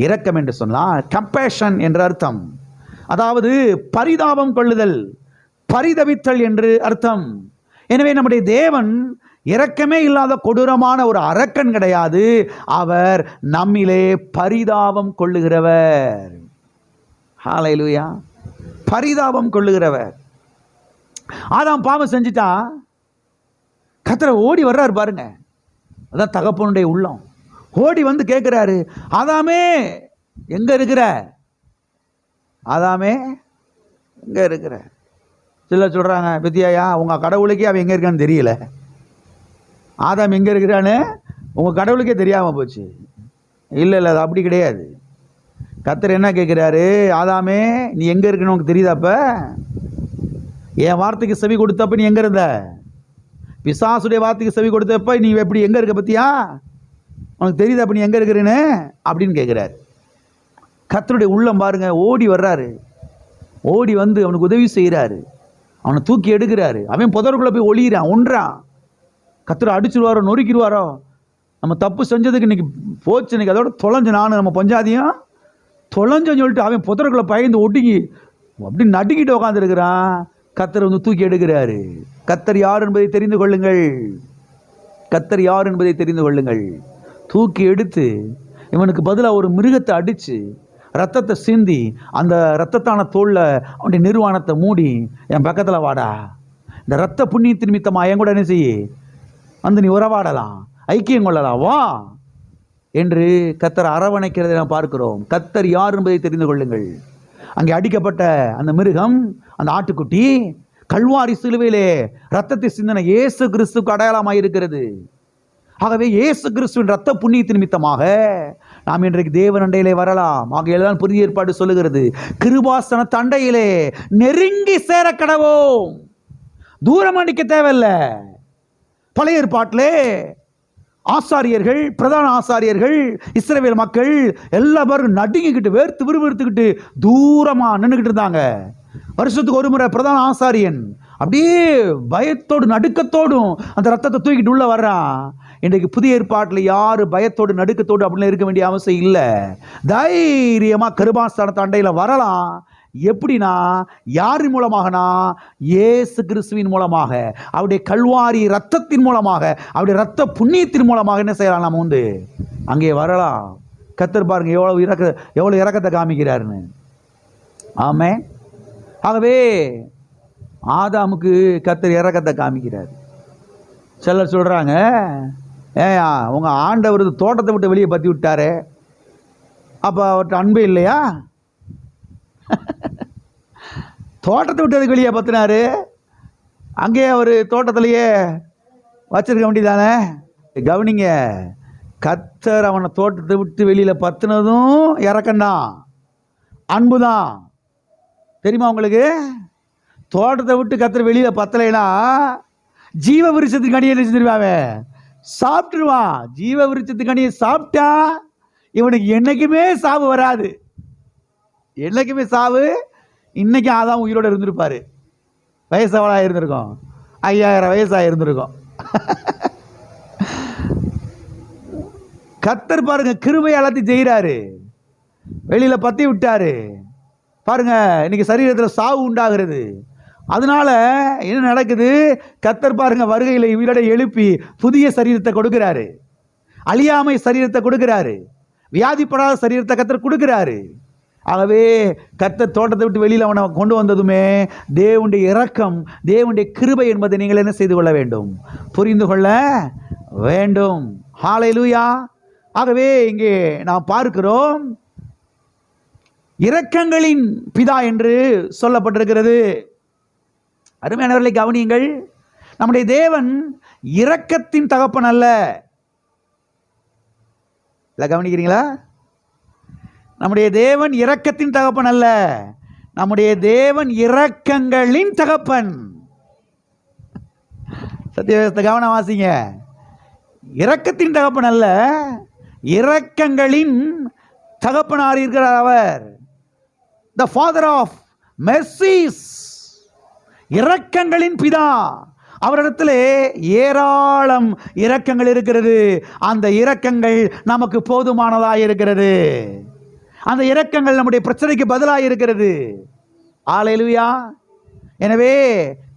Speaker 1: இரக்கம் என்று சொன்னால் கம்பேஷன் என்ற அர்த்தம். அதாவது பரிதாபம் கொள்ளுதல், பரிதவித்தல் என்று அர்த்தம். எனவே நம்முடைய தேவன் இரக்கமே இல்லாத கொடூரமான ஒரு அரக்கன் கிடையாது. அவர் நம்மிலே பரிதாபம் கொள்ளுகிறவர். ஹல்லேலூயா. பரிதாபம் கொள்ளுகிறவர். ஆதாம் பாவம் செஞ்சுட்டா கர்த்தர் ஓடி வர்றாரு பாருங்க. அதான் தகப்பனுடைய உள்ளம். ஓடி வந்து கேட்கிறாரு, ஆதாமே எங்க இருக்கிற? ஆதாமே எங்க இருக்கிற? சிலர் சொல்றாங்க, பத்தியாயா உங்க கடவுளுக்கே அவன் எங்க இருக்கான்னு தெரியல. ஆதாம் எங்க இருக்கிறான்னு உங்க கடவுளுக்கே தெரியாம போச்சு. இல்லை இல்லை, அது அப்படி கிடையாது. கர்த்தர் என்ன கேட்கிறாரு, ஆதாமே நீ எங்க இருக்குன்னு உனக்கு தெரியுதாப்ப? என் வார்த்தைக்கு செவி கொடுத்தப்ப நீ எங்க இருந்த? பிசாசுடைய வார்த்தைக்கு செவி கொடுத்தப்ப நீ எப்படி எங்க இருக்க பத்தியா? உனக்கு தெரியுதா அப்ப நீ எங்க இருக்கிறேன்னு அப்படின்னு கேட்கிறாரு. கர்த்தருடைய உள்ளம் பாருங்க, ஓடி வர்றாரு. ஓடி வந்து அவனுக்கு உதவி செய்கிறாரு. அவனை தூக்கி எடுக்கிறாரு. அவன் புதருக்குள்ள போய் ஒளியிறான், ஒன்றான். கர்த்தர் அடிச்சிருவாரோ, நொறுக்கிடுவாரோ, நம்ம தப்பு செஞ்சதுக்கு இன்னைக்கு போச்சு, இன்னைக்கு அதோட தொலைஞ்சு நானும் நம்ம பஞ்சாதியும் தொலைஞ்சன்னு சொல்லிட்டு அவன் புதருக்குள்ள பயந்து ஒட்டிக்கி அப்படி நடுக்கிட்டு உட்காந்துருக்கிறான். கர்த்தர் வந்து தூக்கி எடுக்கிறாரு. கர்த்தர் யார் என்பதை தெரிந்து கொள்ளுங்கள். கர்த்தர் யார் என்பதை தெரிந்து கொள்ளுங்கள். தூக்கி எடுத்து இவனுக்கு பதிலாக ஒரு மிருகத்தை அடித்து ரத்தத்தை சிந்தி அந்த ரத்தத்தான தோளில் அவனுடைய நிர்வாணத்தை மூடி, என் பக்கத்தில் வாடா, இந்த ரத்த புண்ணியத்தின் நிமித்தமாக என் கூட என்ன செய்ய வந்து நீ உறவாடலாம், ஐக்கியம் கொள்ளலாம், வா என்று கர்த்தர் அரவணைக்கிறதை நாம் பார்க்கிறோம். கர்த்தர் யார் என்பதை தெரிந்து கொள்ளுங்கள். அங்கே அடிக்கப்பட்ட அந்த மிருகம், அந்த ஆட்டுக்குட்டி கல்வாரி சிலுவையிலே ரத்தத்தை சிந்தின இயேசு கிறிஸ்துவுக்கு அடையாளமாக இருக்கிறது. ஆகவே இயேசு கிறிஸ்துவின் ரத்த புண்ணியத்தின் நிமித்தமாக நாம் இன்றைக்கு தேவன் அண்டையிலே வரலாம். ஆகையால் புதிய ஏற்பாடு சொல்லுகிறது, கிருபாசன தண்டையிலே நெருங்கி சேர கடவோம். தூரம் அடிக்க தேவையில்லை. பழைய ஏற்பாட்டிலே ஆசாரியர்கள், பிரதான ஆசாரியர்கள், இஸ்ரவேல் மக்கள் எல்லா பேரும் நடுங்கிக்கிட்டு வேர்த்து விறுவிறுத்துக்கிட்டு தூரமா நின்றுக்கிட்டு இருந்தாங்க. வருஷத்துக்கு ஒரு முறை பிரதான ஆசாரியன் அப்படியே பயத்தோடு நடுக்கத்தோடும் அந்த ரத்தத்தை தூக்கிட்டு உள்ள வர்றான். இன்றைக்கு புதிய ஏற்பாட்டில் யாரு பயத்தோடு நடுக்கத்தோடு அப்படின்னு இருக்க வேண்டிய அவசியம் இல்லை. தைரியமா கிருபாசன தண்டையில் வரலாம். எப்படின்னா யாரின் மூலமாகனா? இயேசு கிறிஸ்துவின் மூலமாக, அவருடைய கல்வாரி ரத்தத்தின் மூலமாக, அவருடைய ரத்த புண்ணியத்தின் மூலமாக என்ன செய்யலாம்? நம்ம வந்து அங்கே வரலாம். கர்த்தர் பாருங்க எவ்வளவு இரக்கத்தை காமிக்கிறாருன்னு. ஆமே. ஆகவே ஆதாமுக்கு கர்த்தர் இரக்கத்தை காமிக்கிறார். சிலர் சொல்றாங்க, ஏயா உங்க ஆண்டவர் தோட்டத்தை விட்டு வெளியே பற்றி விட்டாரு, அப்ப அவர்கிட்ட அன்பு இல்லையா? தோட்டத்தை விட்டதுக்கு வெளியே பத்தினாரு, அங்கேயே அவர் தோட்டத்திலேயே வச்சிருக்க வேண்டியதானே? கவனிங்க, கர்த்தர் அவனை தோட்டத்தை விட்டு வெளியில பத்தினதும் இறக்கம்தான், அன்புதான். தெரியுமா உங்களுக்கு? தோட்டத்தை விட்டு கர்த்தர் வெளியில பத்தலைனா ஜீவ விருட்சத்தின் கனியை என்ன செஞ்சிருவாங்க? சாப்பிட்டுருவான். ஜீவ விருட்சத்தின் கனியை சாப்பிட்டா இவனுக்கு என்னைக்குமே சாவு வராது. என்னைக்குமே சாவு. இன்னைக்கு ஆதாம் உயிரோடு இருந்திருப்பாரு. வயசு எவ்வளோ இருந்திருக்கும்? 5000 வயசாக இருந்திருக்கும். கர்த்தர் பாருங்க கிருபை எல்லாத்தையும் செய்கிறாரு. வெளியில பத்தி விட்டாரு பாருங்க. இன்னைக்கு சரீரத்தில் சாவு உண்டாகிறது. அதனால என்ன நடக்குது? கர்த்தர் பாருங்க வருகையில் உயிரோட எழுப்பி புதிய சரீரத்தை கொடுக்கிறாரு. அழியாமை சரீரத்தை கொடுக்கிறாரு. வியாதிப்படாத சரீரத்தை கர்த்தர் கொடுக்கிறாரு. ஆகவே கர்த்தர் தோட்டத்தை விட்டு வெளியில் அவனை கொண்டு வந்ததுமே தேவனுடைய இரக்கம், தேவனுடைய கிருபை என்பதை நீங்கள் என்ன செய்து கொள்ள வேண்டும்? புரிந்து கொள்ள வேண்டும். ஹல்லேலூயா. ஆகவே இங்கே நாம் பார்க்கிறோம் இரக்கங்களின் பிதா என்று சொல்லப்பட்டிருக்கிறது. அருமையானவர்களை கவனியுங்கள். நம்முடைய தேவன் இரக்கத்தின் தகப்பன் அல்ல. கவனிக்கிறீங்களா? நம்முடைய தேவன் இரக்கத்தின் தகப்பன் அல்ல. நம்முடைய தேவன் இரக்கங்களின் தகப்பன். சத்தியவேதத்தை கவனம் வாசிங்க. இரக்கத்தின் தகப்பன் அல்ல, இரக்கங்களின் தகப்பனார் இருக்கிறார் அவர். The father of mercies. இரக்கங்களின் பிதா. அவரிடத்திலே ஏராளம் இரக்கங்கள் இருக்கிறது. அந்த இரக்கங்கள் நமக்கு போதுமானதாக இருக்கிறது. அந்த இரக்கங்கள் நம்முடைய பிரச்சனைக்கு பதிலாக இருக்கிறது. ஹல்லேலூயா. எனவே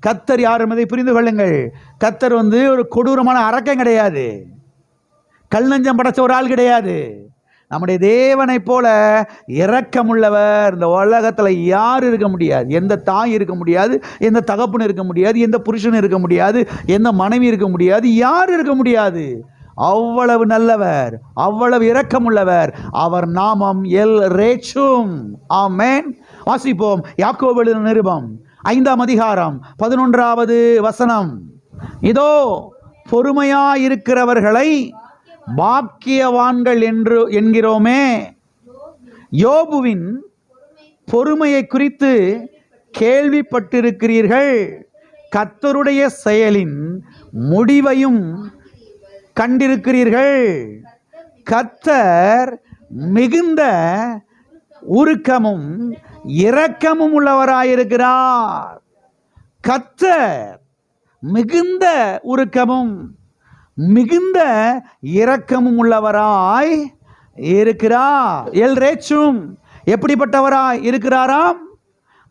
Speaker 1: கர்த்தர் யார் என்பதை புரிந்து கொள்ளுங்கள். கர்த்தர் ஒரு கொடூரமான அரக்கன் கிடையாது. கல் நெஞ்சம் படைச்ச ஒரு ஆள் கிடையாது. நம்முடைய தேவனை போல இரக்கமுள்ளவர் இந்த உலகத்தில் யார் இருக்க முடியாது. எந்த தாய் இருக்க முடியாது, எந்த தகப்பன் இருக்க முடியாது, எந்த புருஷன் இருக்க முடியாது, எந்த மனைவி இருக்க முடியாது, யார் இருக்க முடியாது. அவ்வளவு நல்லவர், அவ்வளவு இரக்கமுள்ளவர். அவர் நாமம் எல் ரேச்சும். ஆமென். வாசிப்போம். யாக்கோபு எழுதின நிருபம் 5ஆம் அதிகாரம் 11வது வசனம். இதோ பொறுமையாயிருக்கிறவர்களை பாக்கியவான்கள் என்று என்கிறோமே. யோபுவின் பொறுமையை குறித்து கேள்விப்பட்டிருக்கிறீர்கள். கர்த்தருடைய செயலின் முடிவையும் கண்டிருக்கிறீர்கள். கர்த்தர் மிகுந்த உருக்கமும் இரக்கமும் உள்ளவராயிருக்கிறார். கர்த்தர் மிகுந்த உருக்கமும் மிகுந்த இரக்கமும் உள்ளவராய் இருக்கிறார். எல் ரேச்சும் எப்படிப்பட்டவராய் இருக்கிறாராம்?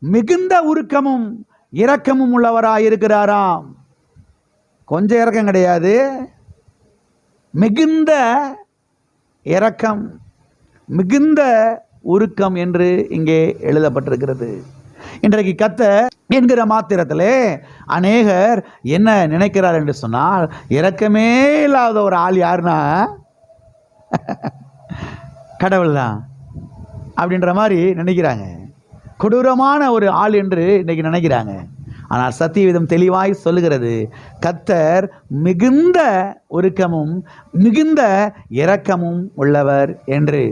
Speaker 1: மிகுந்த உருக்கமும் இரக்கமும் உள்ளவராய் இருக்கிறாராம். கொஞ்சம் இரக்கம் கிடையாது, மிகுந்த இரக்கம், மிகுந்த உருக்கம் என்று இங்கே எழுதப்பட்டிருக்கிறது. இன்றைக்கு கர்த்தர் என்கிற மாத்திரத்திலே அநேகர் என்ன நினைக்கிறார் என்று சொன்னால், இரக்கமே இல்லாத ஒரு ஆள் யாருன்னா கடவுள் தான் அப்படின்ற மாதிரி நினைக்கிறாங்க. கொடூரமான ஒரு ஆள் என்று இன்னைக்கு நினைக்கிறாங்க. ஆனால் சத்தியவேதம் தெளிவாய் சொல்லுகிறது, கர்த்தர் மிகுந்த உருக்கமும் மிகுந்த இரக்கமும் உள்ளவர் என்று.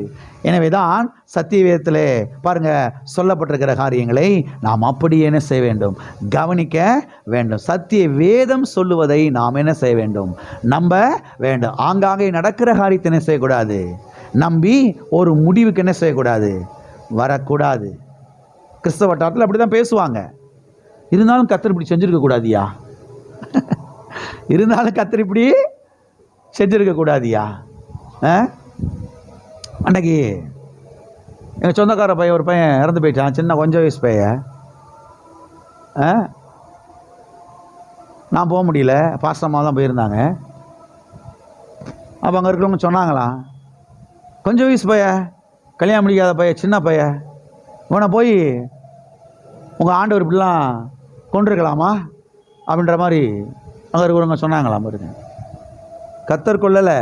Speaker 1: எனவேதான் சத்தியவேதத்திலே பாருங்க சொல்லப்பட்டிருக்கிற காரியங்களை நாம் அப்படியே என்ன செய்ய வேண்டும்? கவனிக்க வேண்டும். சத்திய வேதம் சொல்லுவதை நாம் என்ன செய்ய வேண்டும்? நம்ப வேண்டும். ஆங்காங்கே நடக்கிற காரியத்தை என்ன செய்யக்கூடாது? நம்பி ஒரு முடிவுக்கு என்ன செய்யக்கூடாது? வரக்கூடாது. கிறிஸ்தவ வட்டாரத்தில் அப்படி தான் பேசுவாங்க. இருந்தாலும் கர்த்தர் இப்படி செஞ்சுருக்க கூடாதியா, இருந்தாலும் கர்த்தர் இப்படி செஞ்சுருக்க கூடாதியா. அன்னைக்கு எங்கள் சொந்தக்கார பையன் ஒரு பையன் இறந்து போயிட்டான். சின்ன கொஞ்சம் வயசு பையன். நான் போக முடியல, பாஸ்டமாக தான் போயிருந்தாங்க. அப்போ அங்கே இருக்கிறவங்க சொன்னாங்களாம், கொஞ்சம் வயசு பையன், கல்யாணம் முடிக்காத பையன், சின்ன பையன், இவனை போய் உங்கள் ஆண்டவர் இப்படிலாம் கொண்டிருக்கலாமா அப்படின்ற மாதிரி அங்கே இருக்கிறவங்க சொன்னாங்களாம். பாருங்க, கர்த்தர் கொள்ளலை,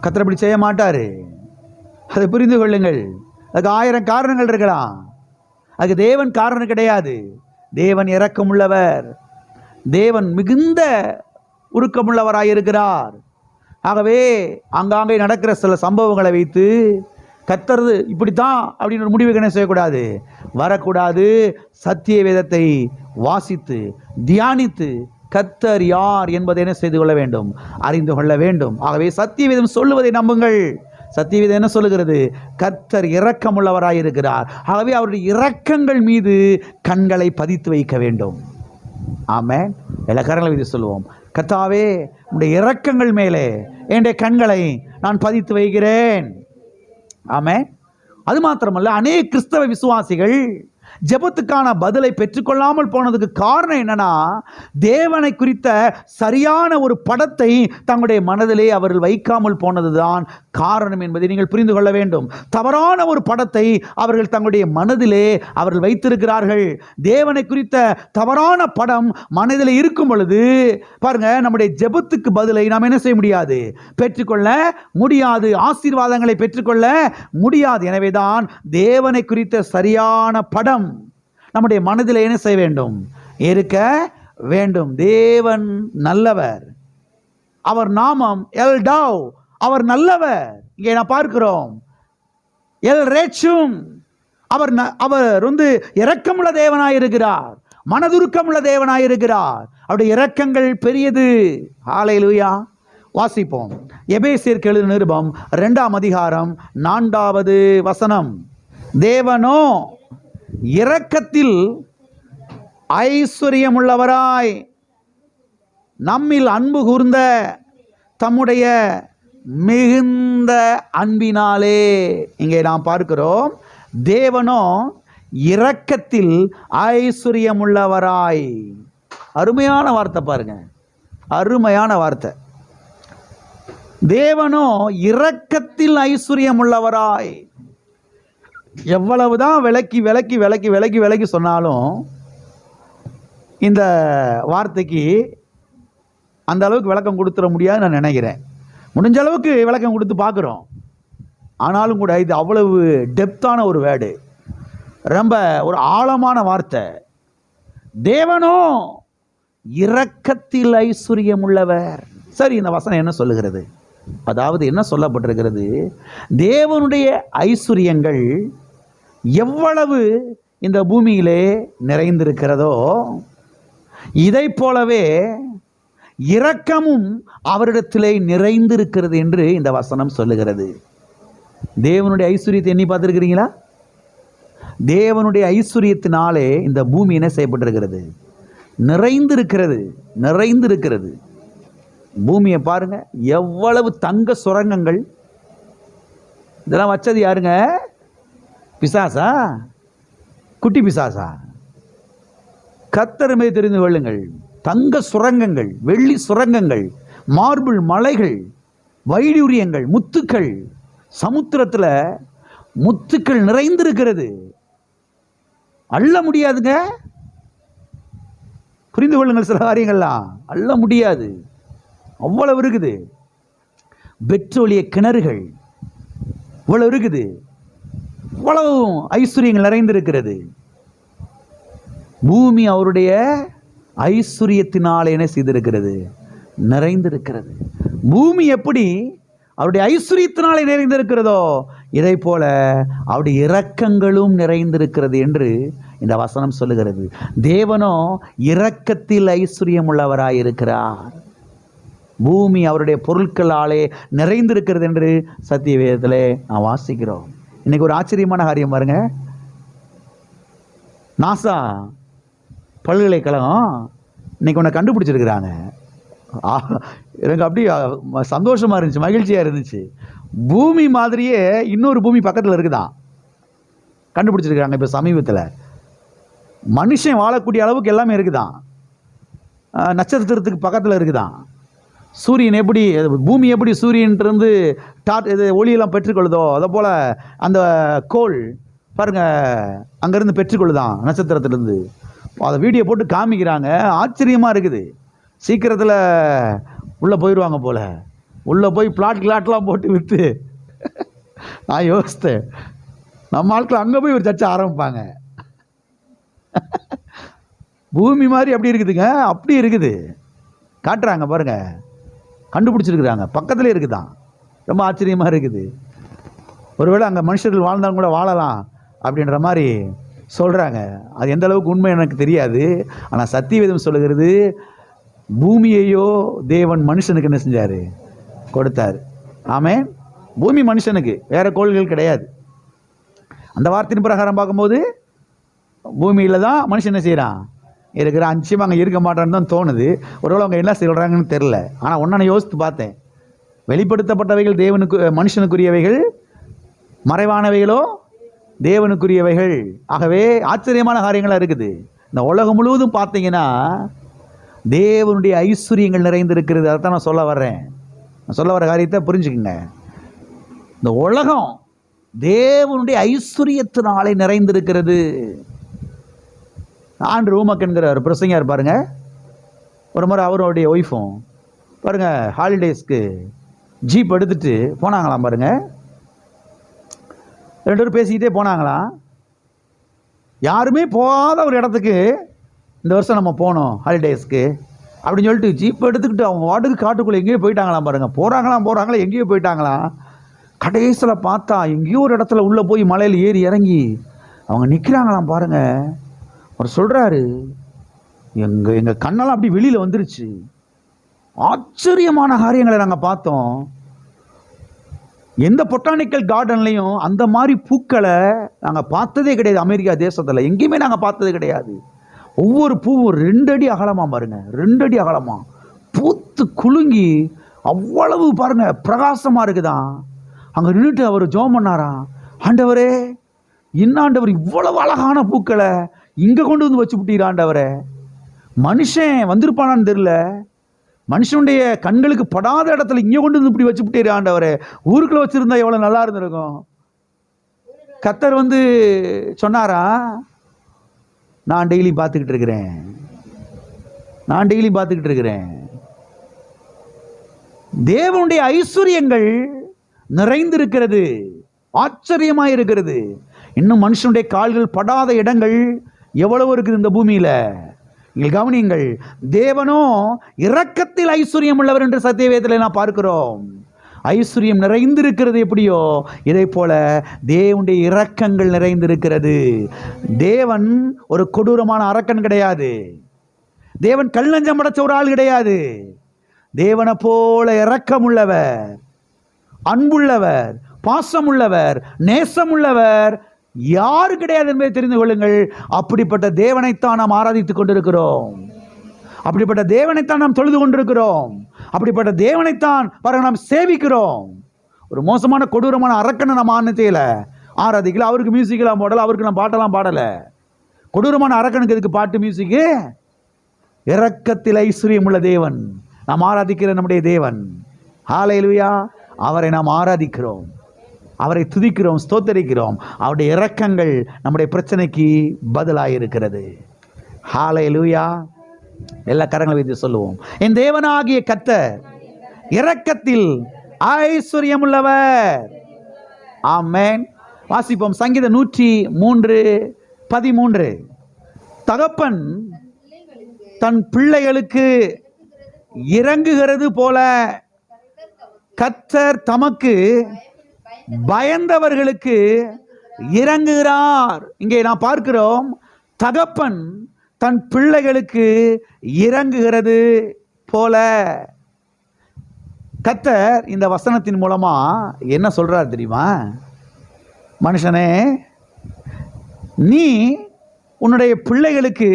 Speaker 1: கர்த்தர் இப்படி செய்ய மாட்டார். அதை புரிந்து கொள்ளுங்கள். அதுக்கு 1000 காரணங்கள் இருக்கலாம். அதுக்கு தேவன் காரணம் கிடையாது. தேவன் இரக்கமுள்ளவர், தேவன் மிகுந்த உருக்கமுள்ளவராயிருக்கிறார். ஆகவே ஆங்காங்கே நடக்கிற சில சம்பவங்களை வைத்து கர்த்தர் இப்படித்தான் அப்படின்னு ஒரு முடிவுக்கு என்ன செய்யக்கூடாது? வரக்கூடாது. சத்திய வேதத்தை வாசித்து தியானித்து கர்த்தர் யார் என்பதை என்ன செய்து கொள்ள வேண்டும்? அறிந்து கொள்ள வேண்டும். ஆகவே சத்தியவேதம் சொல்லுவதை நம்புங்கள். சத்தியவேதம் என்ன சொல்லுகிறது? கர்த்தர் இரக்கமுள்ளவராயிருக்கிறார். ஆகவே அவருடைய இரக்கங்கள் மீது கண்களை பதித்து வைக்க வேண்டும். ஆமென். எல்லா கரங்களை வைத்து சொல்லுவோம், கர்த்தாவே உம்முடைய இரக்கங்கள் மேலே என்னுடைய கண்களை நான் பதித்து வைக்கிறேன். ஆமென். அது மாத்திரமல்ல, அநேக கிறிஸ்தவ விசுவாசிகள் ஜெபத்துக்கான பதிலை பெற்றுக்கொள்ளாமல் போனதுக்கு காரணம் என்னன்னா, தேவனை குறித்த சரியான ஒரு படத்தை தங்களுடைய மனதிலே அவர்கள் வைக்காமல் போனதுதான் காரணம் என்பதை நீங்கள் புரிந்து கொள்ள வேண்டும். தவறான ஒரு படத்தை அவர்கள் தங்களுடைய மனதிலே அவர்கள் வைத்திருக்கிறார்கள். தேவனை குறித்த தவறான படம் மனதில் இருக்கும் பொழுது பாருங்க, நம்முடைய ஜெபத்துக்கு பதிலை நாம் என்ன செய்ய முடியாது? பெற்றுக்கொள்ள முடியாது. ஆசீர்வாதங்களை பெற்றுக்கொள்ள முடியாது. எனவேதான் தேவனை குறித்த சரியான படம் நம்முடைய மனதில் என்ன செய்ய வேண்டும்? இருக்க வேண்டும். தேவன் நல்லவர், அவர் நாமம் எல்டாவ், அவர் நல்லவர். இங்கே நான் பார்க்கிறோம் எல் ரேச்சும், அவர் இரக்கமுள்ள தேவனாயிருக்கிறார், மனதுருக்கமுள்ள தேவனாயிருக்கிறார். அவருடைய இரக்கங்கள் பெரியது. ஹல்லேலூயா. வாசிப்போம். எபேசியருக்கு எழுதின நிருபம் 2ஆம் அதிகாரம் 4வது வசனம். தேவனோ இரக்கத்தில் ஐஸ்வர்யமுள்ளவராய் நம்மில் அன்பு கூர்ந்த தம்முடைய மிகுந்த அன்பினாலே. இங்கே நாம் பார்க்கிறோம், தேவனோ இரக்கத்தில் ஐஸ்வர்யமுள்ளவராய். அருமையான வார்த்தை பாருங்க, அருமையான வார்த்தை. தேவனோ இரக்கத்தில் ஐஸ்வர்யமுள்ளவராய். எவ்வளவுதான் விலக்கி விலக்கி விலக்கி விலக்கி விலக்கி சொன்னாலும் இந்த வார்த்தைக்கு அந்த அளவுக்கு விளக்கம் கொடுத்துட முடியாது நான் நினைக்கிறேன். முடிஞ்ச அளவுக்கு விளக்கம் கொடுத்து பார்க்குறோம். ஆனாலும் கூட இது அவ்வளவு டெப்த்தான ஒரு வேர்டு, ரொம்ப ஒரு ஆழமான வார்த்தை. தேவனோ இரக்கத்தில் ஐஸ்வர்யம் உள்ளவர். சரி, இந்த வசனம் என்ன சொல்லுகிறது? அதாவது என்ன சொல்லப்பட்டிருக்கிறது? தேவனுடைய ஐஸ்வர்யங்கள் எவ்வளவு இந்த பூமியிலே நிறைந்திருக்கிறதோ, இதை போலவே இரக்கமும் அவரிடத்திலே நிறைந்திருக்கிறது என்று இந்த வசனம் சொல்லுகிறது. தேவனுடைய ஐஸ்வர்யத்தை எண்ணி பார்த்துருக்கிறீங்களா? தேவனுடைய ஐஸ்வர்யத்தினாலே இந்த பூமி என்ன செய்யப்பட்டிருக்கிறது? நிறைந்திருக்கிறது, நிறைந்திருக்கிறது. பூமியை பாருங்க, எவ்வளவு தங்க சுரங்கங்கள். இதெல்லாம் வச்சது யாருங்க? பிசாசா? குட்டி பிசாசா? கர்த்தருமே தெரிந்து கொள்ளுங்கள். தங்க சுரங்கங்கள், வெள்ளி சுரங்கங்கள், மார்பிள் மலைகள், வைடூரியங்கள், முத்துக்கள். சமுத்திரத்தில் முத்துக்கள் நிறைந்திருக்கிறது. அள்ள முடியாதுங்க. புரிந்து கொள்ளுங்கள், சில காரியங்கள்லாம் அள்ள முடியாது, அவ்வளவு இருக்குது. பெட்ரோலிய கிணறுகள் இவ்வளவு இருக்குது. இவ்வளவு ஐஸ்வர்யங்கள் நிறைந்திருக்கிறது. பூமி அவருடைய ஐஸ்வர்யத்தினால் என்ன செய்திருக்கிறது? நிறைந்திருக்கிறது. பூமி எப்படி அவருடைய ஐஸ்வர்யத்தினாலே நிறைந்திருக்கிறதோ, இதை போல அவருடைய இரக்கங்களும் நிறைந்திருக்கிறது என்று இந்த வசனம் சொல்லுகிறது. தேவனோ இரக்கத்தில் ஐஸ்வர்யம் உள்ளவராயிருக்கிறார். பூமி அவருடைய பொருட்களாலே நிறைந்திருக்கிறது என்று சத்திய வேதத்திலே நான் வாசிக்கிறோம். இன்னைக்கு ஒரு ஆச்சரியமான காரியம் பாருங்க. நாசா பல்கலைக்கழகம் இன்னைக்கு ஒன்று கண்டுபிடிச்சிருக்கிறாங்க. எனக்கு அப்படி சந்தோஷமா இருந்துச்சு, மகிழ்ச்சியா இருந்துச்சு. பூமி மாதிரியே இன்னொரு பூமி பக்கத்தில் இருக்குதான், கண்டுபிடிச்சிருக்கிறாங்க இப்போ சமீபத்தில். மனுஷன் வாழக்கூடிய அளவுக்கு எல்லாமே இருக்குதான். நட்சத்திரத்துக்கு பக்கத்தில் இருக்குதான். சூரியன் எப்படி, பூமி எப்படி சூரியன்ட்டு இது ஒளியெல்லாம் பெற்றுக்கொள்ளுதோ, அதை போல் அந்த கோள் பாருங்க அங்கேருந்து பெற்றுக்கொள்ளுதான் நட்சத்திரத்திலேருந்து. அதை வீடியோ போட்டு காமிக்கிறாங்க. ஆச்சரியமாக இருக்குது. சீக்கிரத்தில் உள்ளே போயிடுவாங்க போல். உள்ளே போய் பிளாட்லாம் போட்டு விற்று நான் யோசித்தேன், நம்ம ஆட்கள் அங்கே போய் ஒரு சர்ச்சை ஆரம்பிப்பாங்க. பூமி மாதிரி அப்படி இருக்குதுங்க, அப்படி இருக்குது. காட்டுறாங்க பாருங்க, கண்டுபிடிச்சிருக்கிறாங்க, பக்கத்துலேயே இருக்குதான். ரொம்ப ஆச்சரியமாக இருக்குது. ஒருவேளை அங்கே மனுஷர்கள் வாழ்ந்தாலும் கூட வாழலாம் அப்படின்ற மாதிரி சொல்கிறாங்க. அது எந்த அளவுக்கு உண்மை எனக்கு தெரியாது. ஆனால் சத்தியவேதம் சொல்லுகிறது, பூமியையோ தேவன் மனுஷனுக்கு என்ன செஞ்சார்? கொடுத்தார். ஆமென். பூமி மனுஷனுக்கு, வேற கோள்கள் கிடையாது. அந்த வார்த்தையின் பிரகாரம் பார்க்கும்போது பூமியில் தான் மனுஷன் என்ன செய்கிறான் இருக்கிற. அஞ்சியமாக அங்கே இருக்க மாட்டான்னு தான் தோணுது. ஒருவேளை அவங்க என்ன சொல்கிறாங்கன்னு தெரில. ஆனால் ஒன்று நான் யோசித்து பார்த்தேன். வெளிப்படுத்தப்பட்டவைகள் தேவனுக்கு மனுஷனுக்குரியவைகள், மறைவானவைகளோ தேவனுக்குரியவைகள். ஆகவே ஆச்சரியமான காரியங்களாக இருக்குது. இந்த உலகம் முழுவதும் பார்த்தீங்கன்னா தேவனுடைய ஐஸ்வர்யங்கள் நிறைந்திருக்கிறது. அதைத்தான் நான் சொல்ல வர்றேன். நான் சொல்ல வர காரியத்தை புரிஞ்சுக்குங்க. இந்த உலகம் தேவனுடைய ஐஸ்வர்யத்தினாலே நிறைந்திருக்கிறது. ஆண்ட்ரூ வுமக் என்கிற ஒரு பிரசங்கர் பாருங்க, ஒரு முறை அவருடைய ஒய்ஃபும் பாருங்க ஹாலிடேஸ்க்கு ஜீப் எடுத்துட்டு போனாங்களாம். பாருங்க, 2 பேரும் பேசிக்கிட்டே போனாங்களாம். யாருமே போகாத ஒரு இடத்துக்கு இந்த வருஷம் நம்ம போனோம் ஹாலிடேஸ்க்கு அப்படின்னு சொல்லிட்டு ஜீப் எடுத்துக்கிட்டு அவங்க வாட்டுக்கு காட்டுக்குள்ளே எங்கேயோ போயிட்டாங்களாம். பாருங்கள், போகிறாங்களா எங்கேயோ போயிட்டாங்களாம். கடைசியில் பார்த்தா எங்கேயோ ஒரு இடத்துல உள்ளே போய் மலையில் ஏறி இறங்கி அவங்க நிற்கிறாங்களாம். பாருங்கள், அவர் சொல்கிறாரு, எங்கள் கண்ணெல்லாம் அப்படி வெளியில் வந்துருச்சு. ஆச்சரியமான காரியங்களை நாங்கள் பார்த்தோம். எந்த பொட்டானிக்கல் கார்டன்லையும் அந்த மாதிரி பூக்களை நாங்கள் பார்த்ததே கிடையாது. அமெரிக்கா தேசத்தில் எங்கேயுமே நாங்கள் பார்த்தது கிடையாது. ஒவ்வொரு பூவும் 2 அடி அகலமாக பாருங்க, 2 அடி அகலமாக பூத்து குலுங்கி அவ்வளவு பாருங்க பிரகாசமாக இருக்குதான். அங்கே நின்றுட்டு அவர் ஜெபம் பண்ணாராம், ஆண்டவரே இன்னாண்டவர் இவ்வளவு அழகான பூக்களை இங்கே கொண்டு வந்து வச்சு விட்டீர் ஆண்டவரே. மனுஷன் வந்திருப்பானான்னு தெரியல, மனுஷனுடைய கண்களுக்கு படாத இடத்துல இங்கே கொண்டு வந்து இப்படி வச்சு விட்டீர் ஆண்டவரே. ஊருக்குள்ள வச்சுருந்தா எவ்வளோ நல்லா இருந்திருக்கும். கர்த்தர் வந்து சொன்னாரா, நான் டெய்லி பார்த்துக்கிட்டு இருக்கிறேன். தேவனுடைய ஐஸ்வர்யங்கள் நிறைந்திருக்கிறது, ஆச்சரியமாக இருக்கிறது. இன்னும் மனுஷனுடைய கால்கள் படாத இடங்கள் எவ்வளவு இருக்குது இந்த பூமியில். நீங்கள் கவனியுங்கள், தேவனோ இரக்கத்தில் ஐஸ்வர்யம் உள்ளவர் என்று சத்தியவேதத்தில் நான் பார்க்கிறோம். ஐஸ்வர்யம் நிறைந்திருக்கிறது எப்படியோ இதை போல தேவனுடைய இரக்கங்கள் நிறைந்திருக்கிறது. தேவன் ஒரு கொடூரமான அரக்கன் கிடையாது. தேவன் கல்லஞ்சம் அடைச்ச ஒரு ஆள் கிடையாது. தேவனை போல இரக்கமுள்ளவர், அன்புள்ளவர், பாசமுள்ளவர், நேசமுள்ளவர் யாரு கிடையாது என்பதை தெரிந்து கொள்ளுங்கள். அப்படிப்பட்ட தேவனைத்தான் நாம் ஆராதித்துக் கொண்டிருக்கிறோம். அப்படிப்பட்ட தேவனைத்தான் நாம் தொழுது கொண்டிருக்கிறோம். அப்படிப்பட்ட தேவனைத்தான் பாருங்க நாம் சேவிக்கிறோம். ஒரு மோசமான கொடூரமான அரக்கனை நம்ம ஆனத்தையில் ஆராதிக்கல. அவருக்கு மியூசிக்கெல்லாம் போடலை, அவருக்கு நம்ம பாட்டெல்லாம் பாடலை. கொடூரமான அரக்கனுக்கு எதுக்கு பாட்டு மியூசிக்கு? இரக்கத்தில் ஐஸ்வர்யம் உள்ள தேவன் நாம் ஆராதிக்கிற நம்முடைய தேவன். ஹல்லேலூயா. அவரை நாம் ஆராதிக்கிறோம், அவரை துதிக்கிறோம், ஸ்தோத்தரிக்கிறோம். அவருடைய இரக்கங்கள் நம்முடைய பிரச்சனைக்கு பதிலாக இருக்கிறது. ஹல்லேலூயா. எல்லா கரங்களை வைத்து சொல்லுவோம், என் தேவனாகிய கர்த்தர் இரக்கத்தில் ஐஸ்வர்யம் உள்ளவர். ஆமென். வாசிப்போம் சங்கீதம் 103:13. தகப்பன் தன் பிள்ளைகளுக்கு இறங்குகிறது போல கர்த்தர் தமக்கு பயந்தவர்களுக்கு இறங்குகிறார். இங்கே நான் பார்க்கிறோம், தகப்பன் தன் பிள்ளைகளுக்கு இறங்குகிறது போல. கர்த்தர் இந்த வசனத்தின் மூலமா என்ன சொல்றார் தெரியுமா? மனுஷனே, நீ உன்னுடைய பிள்ளைகளுக்கு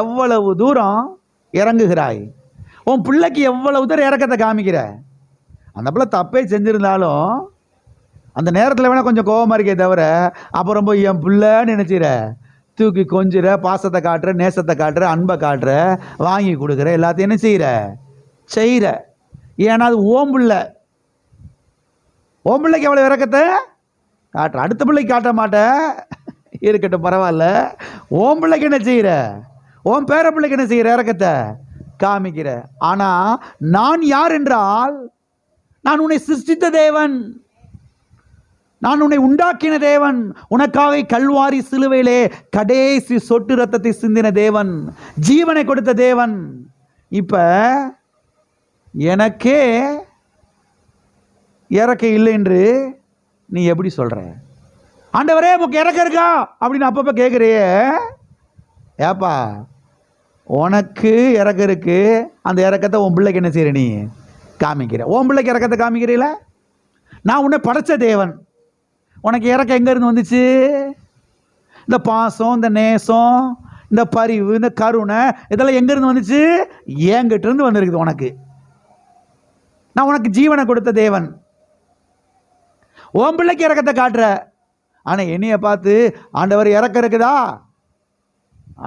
Speaker 1: எவ்வளவு தூரம் இறங்குகிறாய், உன் பிள்ளைக்கு எவ்வளவு தூரம் இறக்கத்தை காமிக்கிற. அந்த பிள்ளை தப்பே செஞ்சிருந்தாலும் அந்த நேரத்தில் வேணால் கொஞ்சம் கோபமாக இருக்கே தவிர, அப்புறம் போய் என் பிள்ளைன்னு நினைச்சிட, தூக்கி கொஞ்சிற, பாசத்தை காட்டுற, நேசத்தை காட்டுற, அன்பை காட்டுற, வாங்கி கொடுக்குற, எல்லாத்தையும் என்ன செய்கிற. ஏன்னா அது ஓம் பிள்ளைக்கு எவ்வளோ இறக்கத்தை காட்டுற, அடுத்த பிள்ளைக்கு காட்ட மாட்டேன், இருக்கட்டும் பரவாயில்ல. ஓம் பிள்ளைக்கு என்ன செய்கிற, ஓம் பேர பிள்ளைக்கு என்ன செய்கிற, இறக்கத்தை காமிக்கிற. ஆனால் நான் யார் என்றால், நான் உன்னை சிருஷ்டித்த தேவன், நான் உன்னை உண்டாக்கின தேவன், உனக்காக கல்வாரி சிலுவையிலே கடைசி சொட்டு ரத்தத்தை சிந்தின தேவன், ஜீவனை கொடுத்த தேவன். இப்ப எனக்கே இறக்க இல்லை என்று நீ எப்படி சொல்ற? ஆண்டவரே உனக்கு இறக்க இருக்கா அப்படின்னு அப்பப்ப கேட்குறியே. ஏப்பா உனக்கு இறக்கம் இருக்கு, அந்த இறக்கத்தை உன் பிள்ளைக்கு என்ன செய்கிற, நீ காமிக்கிற. உன் பிள்ளைக்கு இறக்கத்தை காமிக்கிறீல? நான் உன்னை படைச்ச தேவன், உனக்கு இறக்கம் எங்கேருந்து வந்துச்சு? இந்த பாசம், இந்த நேசம், இந்த பரிவு, இந்த கருணை, இதெல்லாம் எங்கேருந்து வந்துச்சு? என்கிட்ட இருந்து வந்திருக்குது. உனக்கு நான் உனக்கு ஜீவனை கொடுத்த தேவன். உன் பிள்ளைக்கு இறக்கத்தை காட்டுற. ஆனால் என்னைய பார்த்து ஆண்டவர் இறக்கம் இருக்குதா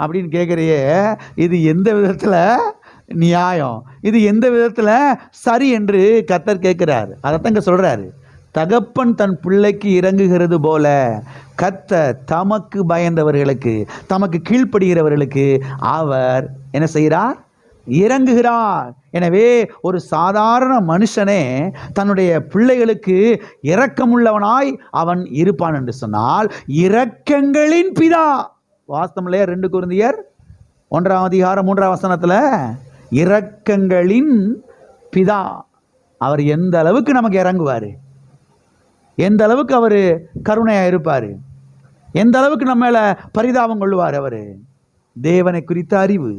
Speaker 1: அப்படின்னு கேட்குறியே, இது எந்த விதத்தில் நியாயம்? இது எந்த விதத்தில் சரி என்று கர்த்தர் கேட்கிறார். அதைத்தான் இங்கே சொல்கிறாரு. தகப்பன் தன் பிள்ளைக்கு இறங்குகிறது போல கர்த்தர் தமக்கு பயந்தவர்களுக்கு, தமக்கு கீழ்ப்படுகிறவர்களுக்கு அவர் என்ன செய்கிறார்? இறங்குகிறார். எனவே ஒரு சாதாரண மனுஷனே தன்னுடைய பிள்ளைகளுக்கு இரக்கமுள்ளவனாய் அவன் இருப்பான் என்று சொன்னால், இரக்கங்களின் பிதா. வாஸ்தவம் இல்லையா? 2 கொரிந்தியர் 1:3 இரக்கங்களின் பிதா. அவர் எந்த அளவுக்கு நமக்கு இறங்குவார், எந்த அளவுக்கு அவர் கருணையாக இருப்பார், எந்த அளவுக்கு நம்ம மேலே பரிதாபம் கொள்வார். அவர் தேவனை குறித்த அறிவு,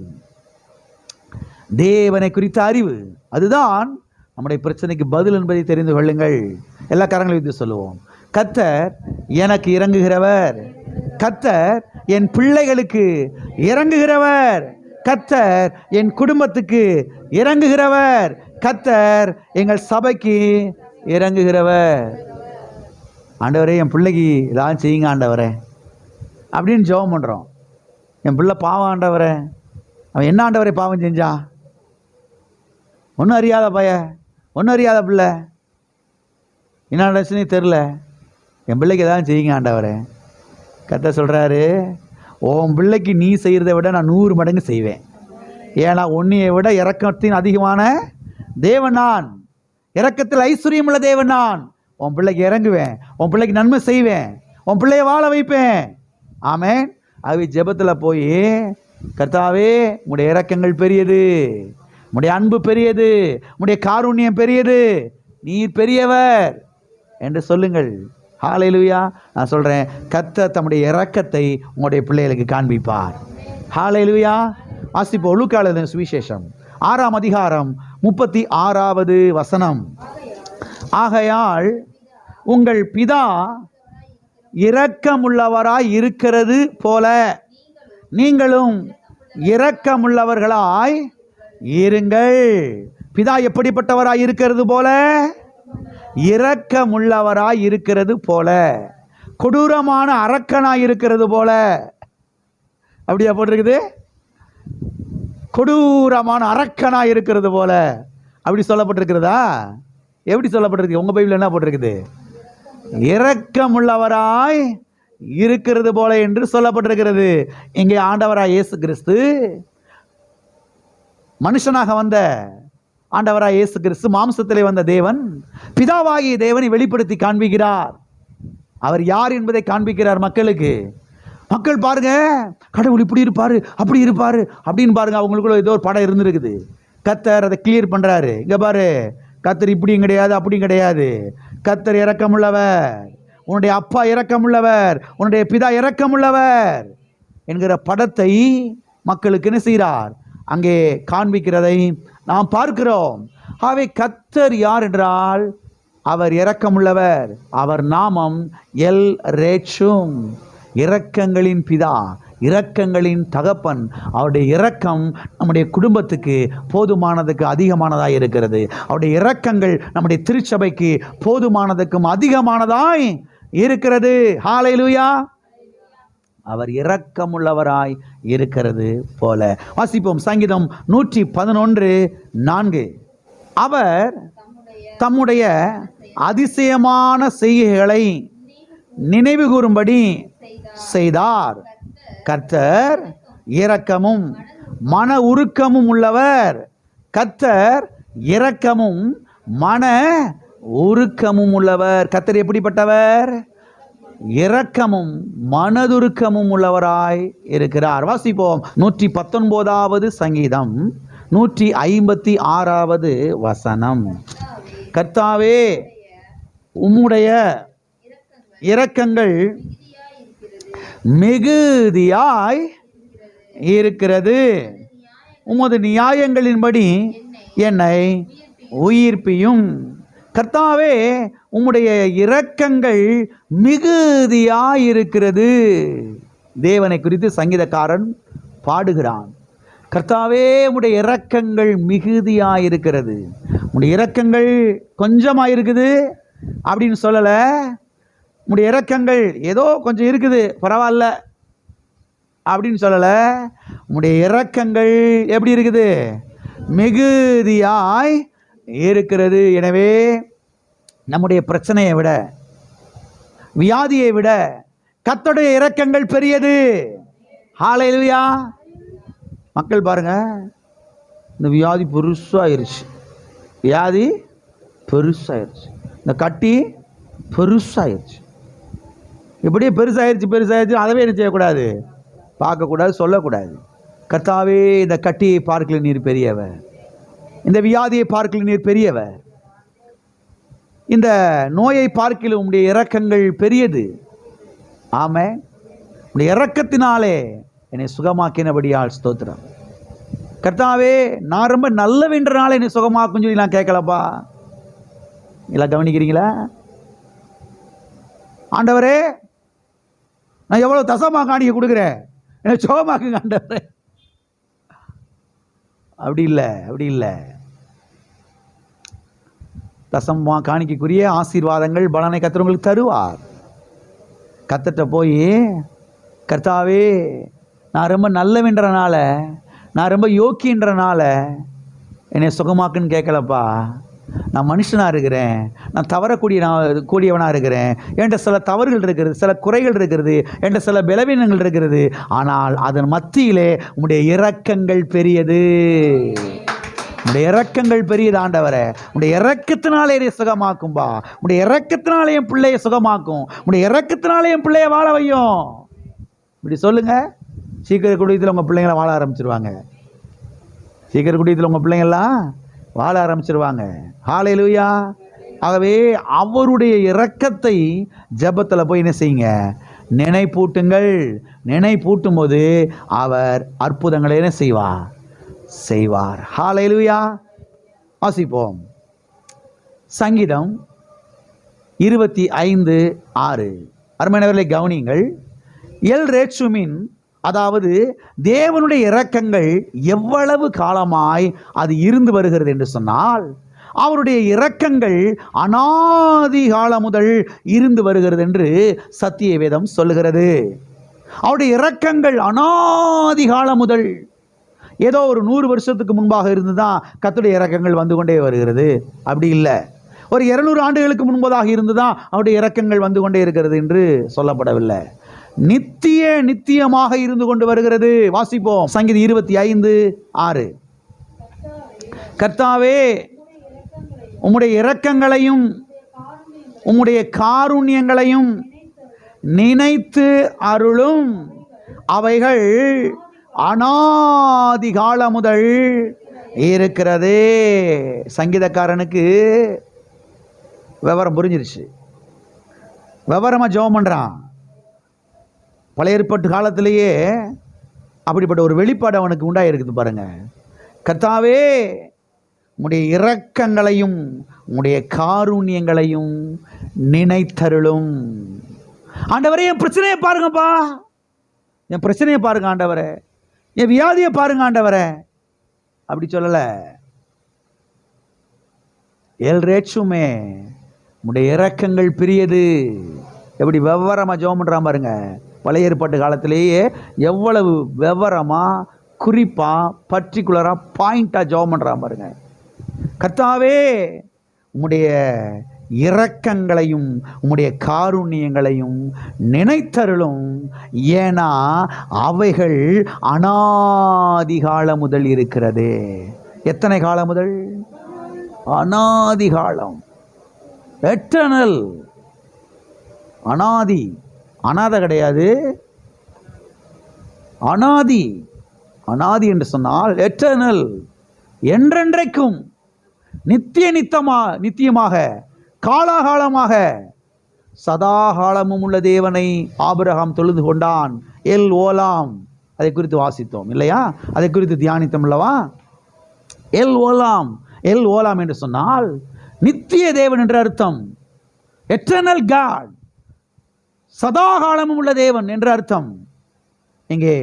Speaker 1: தேவனை குறித்த அறிவு, அதுதான் நம்முடைய பிரச்சனைக்கு பதில் என்பதை தெரிந்து கொள்ளுங்கள். எல்லா காரங்களும் வைத்து சொல்லுவோம். கர்த்தர் எனக்கு இறங்குகிறவர், கர்த்தர் என் பிள்ளைகளுக்கு இறங்குகிறவர், கர்த்தர் என் குடும்பத்துக்கு இறங்குகிறவர், கர்த்தர் எங்கள் சபைக்கு இறங்குகிறவர். ஆண்டவரே என் பிள்ளைக்கு இதான் செய்யுங்க ஆண்டவரே அப்படின்னு ஜெபம் பண்ணுறோம். என் பிள்ளை பாவம் ஆண்டவரே, அவன் என்ன ஆண்டவரே பாவம் செஞ்சான்? ஒன்றும் அறியாத ஒன்றும் அறியாத பிள்ளை, என்ன நடந்துச்சுன்னு தெரில, என் பிள்ளைக்கு எதாவது செய்யுங்க ஆண்டவரே. கர்த்தர் சொல்கிறாரு, உன் பிள்ளைக்கு நீ செய்கிறத விட நான் 100 மடங்கு செய்வேன். ஏன்னா உன்னையை விட இரக்கத்தின் அதிகமான தேவன் நான், இரக்கத்தில் ஐஸ்வர்யமுள்ள தேவன் நான். உன் பிள்ளைக்கு இறங்குவேன், உன் பிள்ளைக்கு நன்மை செய்வேன், உன் பிள்ளைய வாழ வைப்பேன். ஆமென். ஆகவே ஜெபத்தில் போய், கர்த்தாவே உம்முடைய இரக்கங்கள் பெரியது, உம்முடைய அன்பு பெரியது, உம்முடைய காருண்யம் பெரியது, நீர் பெரியவர் என்று சொல்லுங்கள். ஹல்லேலூயா. நான் சொல்கிறேன், கர்த்தர் தம்முடைய இரக்கத்தை உங்களுடைய பிள்ளைகளுக்கு காண்பிப்பார். ஹல்லேலூயா. வாசிப்போம். லூக்கா எழுதின சுவிசேஷம் 6:36 ஆகையால் உங்கள் பிதா இரக்கமுள்ளவராய் இருக்கிறது போல நீங்களும் இரக்கமுள்ளவர்களாய் இருங்கள். பிதா எப்படிப்பட்டவராய் இருக்கிறது போல? இரக்கமுள்ளவராய் இருக்கிறது போல, கொடூரமான அரக்கனாய் இருக்கிறது போல. அப்படியா போட்டிருக்குது? கொடூரமான அரக்கனாய் இருக்கிறது போல அப்படி சொல்லப்பட்டிருக்கிறதா? எப்படி சொல்லப்பட்டிருக்கு? உங்க பைபிள் என்ன போட்டிருக்குது? இரக்கமுள்ளவராய் இருக்கிறது போல என்று சொல்லப்பட்டிருக்கிறது. இங்கே ஆண்டவராய் இயேசு கிறிஸ்து, மனுஷனாக வந்த ஆண்டவராய் இயேசு கிறிஸ்து, மாம்சத்திலே வந்த தேவன், பிதாவாகிய தேவனை வெளிப்படுத்தி காண்பிக்கிறார். அவர் யார் என்பதை காண்பிக்கிறார் மக்களுக்கு. மக்கள் பாருங்க, கடவுள் இப்படி இருப்பாரு, அப்படி இருப்பாரு அப்படின்னு பாருங்க, அவங்களுக்குள்ள ஏதோ ஒரு படம் இருந்திருக்குது. கர்த்தர் அதை கிளியர் பண்றாரு. இங்க பாரு, கர்த்தர் இப்படியும் கிடையாது, அப்படியும் கிடையாது. கர்த்தர் இரக்கமுள்ளவர், உன்னுடைய அப்பா இரக்கமுள்ளவர், உன்னுடைய பிதா இரக்கமுள்ளவர் என்கிற படத்தை மக்களுக்கு என்ன செய்கிறார்? அங்கே காண்பிக்கிறதை நாம் பார்க்கிறோம். ஆகவே கர்த்தர் யார் என்றால், அவர் இரக்கமுள்ளவர். அவர் நாமம் எல் ரேச்சும், இரக்கங்களின் பிதா, இரக்கங்களின் தகப்பன். அவருடைய இரக்கம் நம்முடைய குடும்பத்துக்கு போதுமானதுக்கு அதிகமானதாய் இருக்கிறது. அவருடைய இரக்கங்கள் நம்முடைய திருச்சபைக்கு போதுமானதுக்கும் அதிகமானதாய் இருக்கிறது. ஹல்லேலூயா. அவர் இரக்கமுள்ளவராய் இருக்கிறது போல. வாசிப்போம். சங்கீதம் 111:4. அவர் தம்முடைய அதிசயமான செய்கைகளை நினைவு கூறும்படி செய்தார். கர்த்தர் இரக்கமும் மன உருக்கமும் உள்ளவர். கர்த்தர் இரக்கமும் மன உருக்கமும் உள்ளவர். கர்த்தர் எப்படிப்பட்டவர்? இரக்கமும் மனதுருக்கமும் உள்ளவராய் இருக்கிறார். வாசிப்போம். 119வது சங்கீதம் 156 கர்த்தாவே உம்முடைய இரக்கங்கள் மிகுதியாய் இருக்கிறது, உமது நியாயங்களின்படி என்னை உயிர்ப்பியும். கர்த்தாவே, உம்முடைய இரக்கங்கள் மிகுதியாயிருக்கிறது. தேவனை குறித்து சங்கீதக்காரன் பாடுகிறான். கர்த்தாவே, உம்முடைய இரக்கங்கள் மிகுதியாயிருக்கிறது. உம்முடைய இரக்கங்கள் கொஞ்சமாயிருக்குது அப்படின்னு சொல்லலை. உம்முடைய இரக்கங்கள் ஏதோ கொஞ்சம் இருக்குது, பரவாயில்ல அப்படின்னு சொல்லலை. உம்முடைய இரக்கங்கள் எப்படி இருக்குது? மிகுதியாய் இருக்கிறது. எனவே நம்முடைய பிரச்சனையை விட, வியாதியை விட கர்த்தருடைய இரக்கங்கள் பெரியது. ஹல்லேலூயா. மக்கள் பாருங்க, இந்த வியாதி பெருசாயிருச்சு, வியாதி பெருசாயிருச்சு, இந்த கட்டி பெருசாயிருச்சு. இப்படியே பெருசாயிருச்சு. அதவே என்ன செய்யக்கூடாது? பார்க்கக்கூடாது, சொல்லக்கூடாது. கர்த்தாவே, இந்த கட்டியை பார்க்கல நீர் பெரியவர், இந்த வியாதியை பார்க்கல நீர் பெரியவர், இந்த நோயை பார்க்கல உம்முடைய இரக்கங்கள் பெரியது. ஆமென். உம்முடைய இரக்கத்தினாலே என்னை சுகமாக்கினபடியால் ஸ்தோத்திரம். கர்த்தாவே, நான் ரொம்ப நல்லவென்றனால என்னை சுகமாக்குன்னு சொல்லி நான் கேட்கலப்பா. இல்லை, கவனிக்கிறீங்களா? ஆண்டவரே, நான் எவ்வளோ தசமா காணிக்க கொடுக்குறேன், என்னை சுகமாக்குங்க ஆண்டவரே. அப்படி இல்லை. தசமா காணிக்கைக்குரிய ஆசீர்வாதங்கள் பலனை கர்த்தர் உங்களுக்கு தருவார். கர்த்தர்ட்ட போய், கர்த்தாவே, நான் ரொம்ப நல்லவென்றனால, நான் ரொம்ப யோக்கியன்றனால என்னை சுகமாக்குன்னு கேட்கலப்பா. நான் மனுஷனாக இருக்கிறேன், நான் கூடியவனாக இருக்கிறேன், என்கிட்ட சில தவறுகள் இருக்கிறது, சில குறைகள் இருக்கிறது, என்கிட்ட சில பலவீனங்கள் இருக்கிறது. ஆனால் அதன் மத்தியிலே உம்முடைய இரக்கங்கள் பெரியது. உடைய இரக்கங்கள் பெரியது ஆண்டவரே. உடைய இரக்கத்தினாலே என்னை சுகமாக்கும்பா. உடைய இரக்கத்தினாலே என் பிள்ளையை சுகமாக்கும். உடைய இரக்கத்தினாலே என் பிள்ளைய வாழ வையும். இப்படி சொல்லுங்க. சீக்கிர குடியத்தில் உங்கள் பிள்ளைங்களை வாழ ஆரம்பிச்சிருவாங்க. சீக்கிர குடியத்தில் உங்கள் பிள்ளைங்கள்லாம் வாழ ஆரம்பிச்சிருவாங்க. ஹல்லேலூயா. ஆகவே அவருடைய இரக்கத்தை ஜெபத்தில் போய் என்ன செய்யுங்க? நினைப்பூட்டுங்கள். நினைப்பூட்டும் போது அவர் அற்புதங்களை என்ன செய்வார். ஹல்லேலூயா. வாசிப்போம். சங்கீதம் 25:6. அருமையானவர்களை கவனியுங்கள். எல் ரேச்சுமின், அதாவது தேவனுடைய இரக்கங்கள் எவ்வளவு காலமாய் அது இருந்து வருகிறது என்று சொன்னால், அவருடைய இரக்கங்கள் அநாதி காலம் முதல் இருந்து வருகிறது என்று சத்திய வேதம் சொல்லுகிறது. அவருடைய இரக்கங்கள் அநாதி காலம் முதல், ஏதோ ஒரு 100 வருஷத்துக்கு முன்பாக இருந்து தான் கர்த்தருடைய இரக்கங்கள் வந்து கொண்டே வருகிறது. அப்படி இல்லை. ஒரு 200 ஆண்டுகளுக்கு முன்பதாக இருந்து தான் அவருடைய இரக்கங்கள் வந்து கொண்டே இருக்கிறது என்று சொல்லப்படவில்லை. நித்தியமாக இருந்து கொண்டு வருகிறது. வாசிப்போம். சங்கீதம் 25:6. கர்த்தாவே, உம்முடைய இரக்கங்களையும் உம்முடைய காருண்யங்களையும் நினைத்து அருளும். அவைகள் அநாதி காலம் முதல் இருக்கிறதே. சங்கீதக்காரனுக்கு விவரம் புரிஞ்சிருச்சு. விவரமா ஜெபம் பண்றான். பழைய ஏற்பாட்டு காலத்திலேயே அப்படிப்பட்ட ஒரு வெளிப்பாடு அவனுக்கு உண்டாயிருக்குது பாருங்க. கர்த்தாவே, உம்முடைய இரக்கங்களையும் உம்முடைய காருண்யங்களையும் நினைத்தருளும். ஆண்டவரே, என் பிரச்சனையை பாருங்கப்பா, என் பிரச்சனையை பாருங்க ஆண்டவரே, என் வியாதியை பாருங்க ஆண்டவரே. அப்படி சொல்லலை. எல் ரேச்சுமே, உம்முடைய இரக்கங்கள் பெரியது. எப்படி விவரமா ஜெபம் பண்றான் பாருங்க. பழைய ஏற்பாட்டு காலத்திலேயே எவ்வளவு விவரமா, குறிப்பா, பர்டிகுலரா, பாயிண்டா ஜெபம் பண்றான் பாருங்க. கர்த்தாவே, உம்முடைய இரக்கங்களையும் உம்முடைய காருண்யங்களையும் நினைத்தருளும். ஏன்னா அவைகள் அநாதி காலம் முதல் இருக்கிறது. எத்தனை காலம் முதல்? அநாதி காலம். எட்டர்னல். அநாதி. அநாத கிடையாது, அநாதி. அநாதி என்று சொன்னால் எட்டர்னல், என்றென்றைக்கும், நித்தியமாக, காலாகாலமாக, சதாகாலமும் உள்ள தேவனை ஆபிரகாம் தொழுது கொண்டான். எல் ஓலாம் அதை குறித்து வாசித்தோம் இல்லையா? அதை குறித்து தியானித்தோம் அல்லவா? எல் ஓலாம் என்று சொன்னால் நித்திய தேவன் என்ற அர்த்தம். எட்டர்னல் காட், சதா காலமும் உள்ள தேவன் என்ற அர்த்தம் இங்கே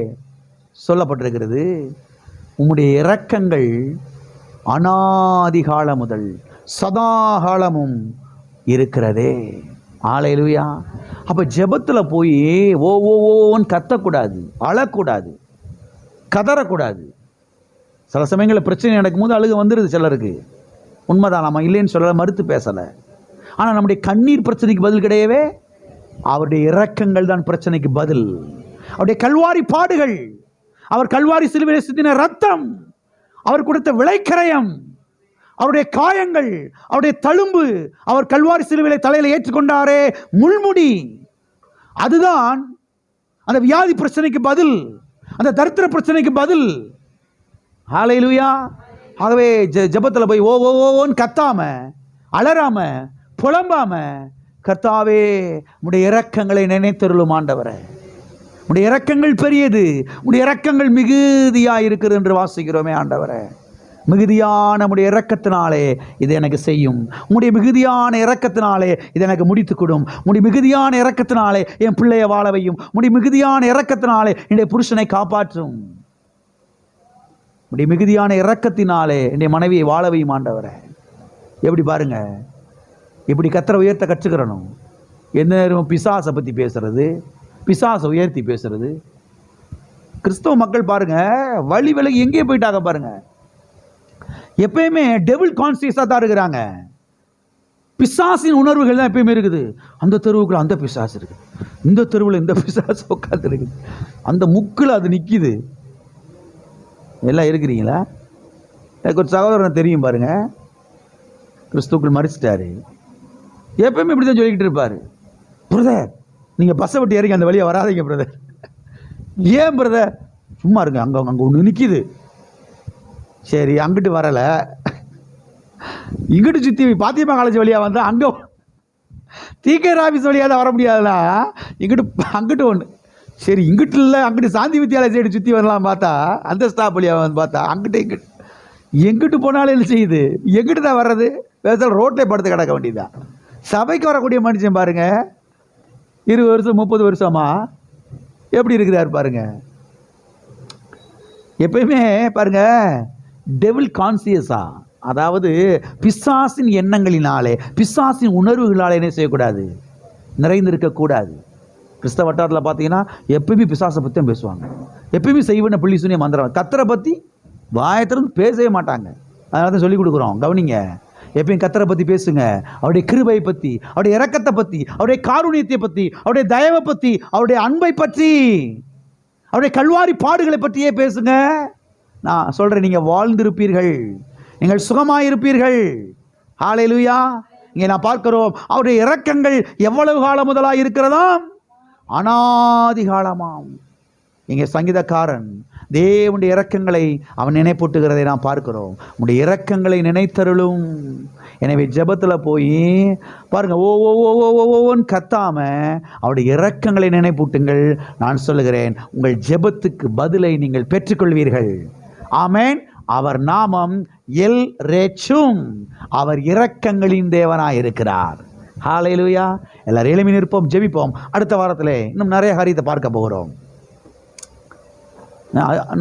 Speaker 1: சொல்லப்பட்டிருக்கிறது. உம்முடைய இரக்கங்கள் அநாதி காலம் முதல் சதா காலமும் இருக்கிறதே. ஹல்லேலூயா. அப்ப ஜெபத்துல போய் ஓன்னு கத்தக்கூடாது, அழக்கூடாது, கதறக்கூடாது. சில சமயங்களில் பிரச்சனை நடக்கும்போது அழுக வந்துடுது சிலருக்கு. உண்மைதான், நம்ம இல்லைன்னு சொல்லலை, மறுத்து பேசலை. ஆனால் நம்முடைய கண்ணீர் பிரச்சனைக்கு பதில் கிடையவே. அவருடைய இரக்கங்கள் தான் பிரச்சனைக்கு பதில். அவருடைய கல்வாரி பாடுகள், அவர் கல்வாரி சிலுவையில் சிந்தின ரத்தம், அவர் கொடுத்த விளைக்கரையம், அவருடைய காயங்கள், அவருடைய தழும்பு, அவர் கல்வாரி சிலுவையிலே தலையில் ஏற்றுக்கொண்டாரே முள்முடி, அதுதான் அந்த வியாதி பிரச்சனைக்கு பதில், அந்த தரித்திர பிரச்சனைக்கு பதில். ஹல்லேலூயா. ஆகவே ஜெபத்தில் போய் ஓன்னு கத்தாம, அலறாம, புலம்பாம, கர்த்தாவே உம்முடைய இரக்கங்களை நினைத்தருளும் ஆண்டவரே, உம்முடைய இரக்கங்கள் பெரியது, உம்முடைய இரக்கங்கள் மிகுதியாக இருக்கிறது என்று வாசிக்கிறோமே ஆண்டவரே. மிகுதியான உம்முடைய இரக்கத்தினாலே இது எனக்கு செய்யும், உம்முடைய மிகுதியான இரக்கத்தினாலே இது எனக்கு முடித்து கொடும், உம்முடைய மிகுதியான இரக்கத்தினாலே என் பிள்ளையை வாழ வையும், உம்முடைய மிகுதியான இரக்கத்தினாலே என்னுடைய புருஷனை காப்பாற்றும், உம்முடைய மிகுதியான இரக்கத்தினாலே என்னுடைய மனைவியை வாழ வையும் ஆண்டவரே. எப்படி பாருங்க, இப்படி கத்தரை உயர்த்த கற்றுக்கிறணும். எந்த நேரம் பிசாசை பற்றி பேசுறது, பிசாசை உயர்த்தி பேசுறது. கிறிஸ்தவ மக்கள் பாருங்க வழி விலகி எங்கே போயிட்டாங்க பாருங்க. எப்பயுமே டெவில் கான்சியஸாக தான் இருக்கிறாங்க. பிசாசின் உணர்வுகள் தான் எப்பயுமே இருக்குது. அந்த தெருவுக்குள்ள அந்த பிசாசு இருக்குது, இந்த தெருவில் இந்த பிசாசு உட்காந்து இருக்குது, அந்த முக்கில் அது நிற்கிது. எல்லாம் இருக்கிறீங்களா? எனக்கு ஒரு சகோதரன் தெரியும் பாருங்க, கிறிஸ்துக்குள் மறிச்சிட்டாரு. எப்பயுமே இப்படி தான் சொல்லிக்கிட்டு இருப்பார், பிரதர் நீங்கள் பஸ்ஸை விட்டு இறங்கி அந்த வழியை வராதிங்க பிரதர். ஏன் பிரதர்? சும்மா இருங்க, அங்கே ஒன்று நிற்கிது. சரி, அங்கிட்டு வரலை, இங்கிட்டு சுற்றி பாத்தியமா காலேஜ் வழியாக வந்தால் அங்கே தீக்கர் ஆஃபீஸ் வழியாக தான் வர முடியாதுல்ல, அங்கிட்டு ஒன்று. சரி, இங்கிட்டு இல்லை, அங்கிட்டு சாந்தி வித்தியாலய சைடு சுற்றி வரலாம் பார்த்தா அந்த ஸ்டாப் வழியாக வந்து பார்த்தா அங்கிட்டு எங்கிட்டு போனாலும் என்ன செய்யுது, எங்கிட்டு தான் வர்றது? பேசல ரோட்டிலே படுத்து கிடக்க வேண்டியதுதான். சபைக்கு வரக்கூடிய மனுஷன் பாருங்க, 20 வருஷம் 30 வருஷமா எப்படி இருக்கிறார் பாருங்க. எப்பயுமே பாருங்க டெவில் கான்சியஸா, அதாவது பிசாசின் எண்ணங்களினாலே, பிசாசின் உணர்வுகளாலே என்ன செய்யக்கூடாது, நிறைந்திருக்கக்கூடாது. கிறிஸ்தவ வட்டாரத்தில் பார்த்தீங்கன்னா எப்பயுமே பிசாசை பற்றி தான் பேசுவாங்க, எப்பயுமே செய்வன பிள்ளி சுனிய மந்திரம், கத்தரை பற்றி வாயத்திலிருந்து பேசவே மாட்டாங்க. அதனால தான் சொல்லிக் கொடுக்குறோம், கவனிங்க. எப்பயும் கத்தரை பற்றி பேசுங்க, அவருடைய கிருபையை பற்றி, அவருடைய இரக்கத்தை பற்றி, அவருடைய காருண்யத்தை பற்றி, அவருடைய தயவை பற்றி, அவருடைய அன்பை பற்றி, அவருடைய கல்வாரி பாடுகளை பற்றியே பேசுங்க. நான் சொல்கிறேன், நீங்கள் வாழ்ந்திருப்பீர்கள், நீங்கள் சுகமாயிருப்பீர்கள். ஹல்லேலூயா. இங்கே நான் பார்க்கிறோம், அவருடைய இரக்கங்கள் எவ்வளவு காலம் முதலாக இருக்கிறதாம், அநாதி காலமாம். இங்கே சங்கீதக்காரன் தேவனுடைய இரக்கங்களை அவன் நினைப்பூட்டுகிறதை நாம் பார்க்கிறோம். உன்னுடைய இரக்கங்களை நினைத்தருளும். எனவே ஜெபத்தில் போய் பாருங்க, ஓன்னு கத்தாம அவருடைய இரக்கங்களை நினைப்பூட்டுங்கள். நான் சொல்லுகிறேன், உங்கள் ஜெபத்துக்கு பதிலை நீங்கள் பெற்றுக்கொள்வீர்கள். ஆமென். அவர் நாமம் எல் ரேச்சும், அவர் இரக்கங்களின் தேவனாய் இருக்கிறார். ஹல்லேலூயா. எல்லாரும் எழுப்பி நிற்போம், ஜெபிப்போம். அடுத்த வாரத்தில் இன்னும் நிறைய காரியத்தை பார்க்க போகிறோம்.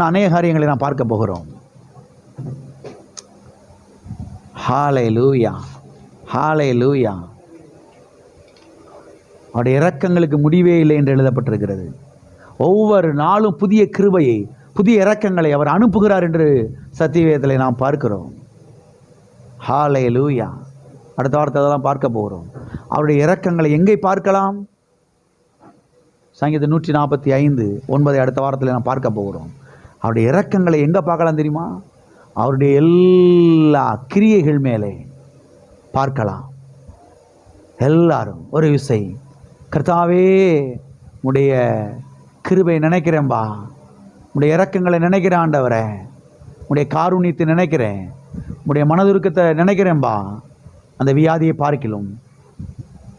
Speaker 1: அநேக காரியங்களை நான் பார்க்க போகிறோம். ஹல்லேலூயா, ஹல்லேலூயா. அவருடைய இரக்கங்களுக்கு முடிவே இல்லை என்று எழுதப்பட்டிருக்கிறது. ஒவ்வொரு நாளும் புதிய கிருபையை, புதிய இரக்கங்களை அவர் அனுப்புகிறார் என்று சத்தியவேதத்தில் நாம் பார்க்கிறோம். ஹல்லேலூயா. அடுத்த வாரத்தை அதெல்லாம் பார்க்க போகிறோம். அவருடைய இரக்கங்களை எங்கே பார்க்கலாம்? சங்கீதம் 145:9 அடுத்த வாரத்தில் நான் பார்க்க போகிறோம். அவருடைய இரக்கங்களை எங்கே பார்க்கலாம் தெரியுமா? அவருடைய எல்லா கிரியைகள் மேலே பார்க்கலாம். எல்லாரும் ஒரு விசை, கர்த்தாவே உடைய கிருபை நினைக்கிறேன்பா, உடைய இரக்கங்களை நினைக்கிறேன் ஆண்டவரே, உடைய காருண்யத்தை நினைக்கிறேன், உடைய மனதுருக்கத்தை நினைக்கிறேன்பா. அந்த வியாதியை பார்க்கிலும்,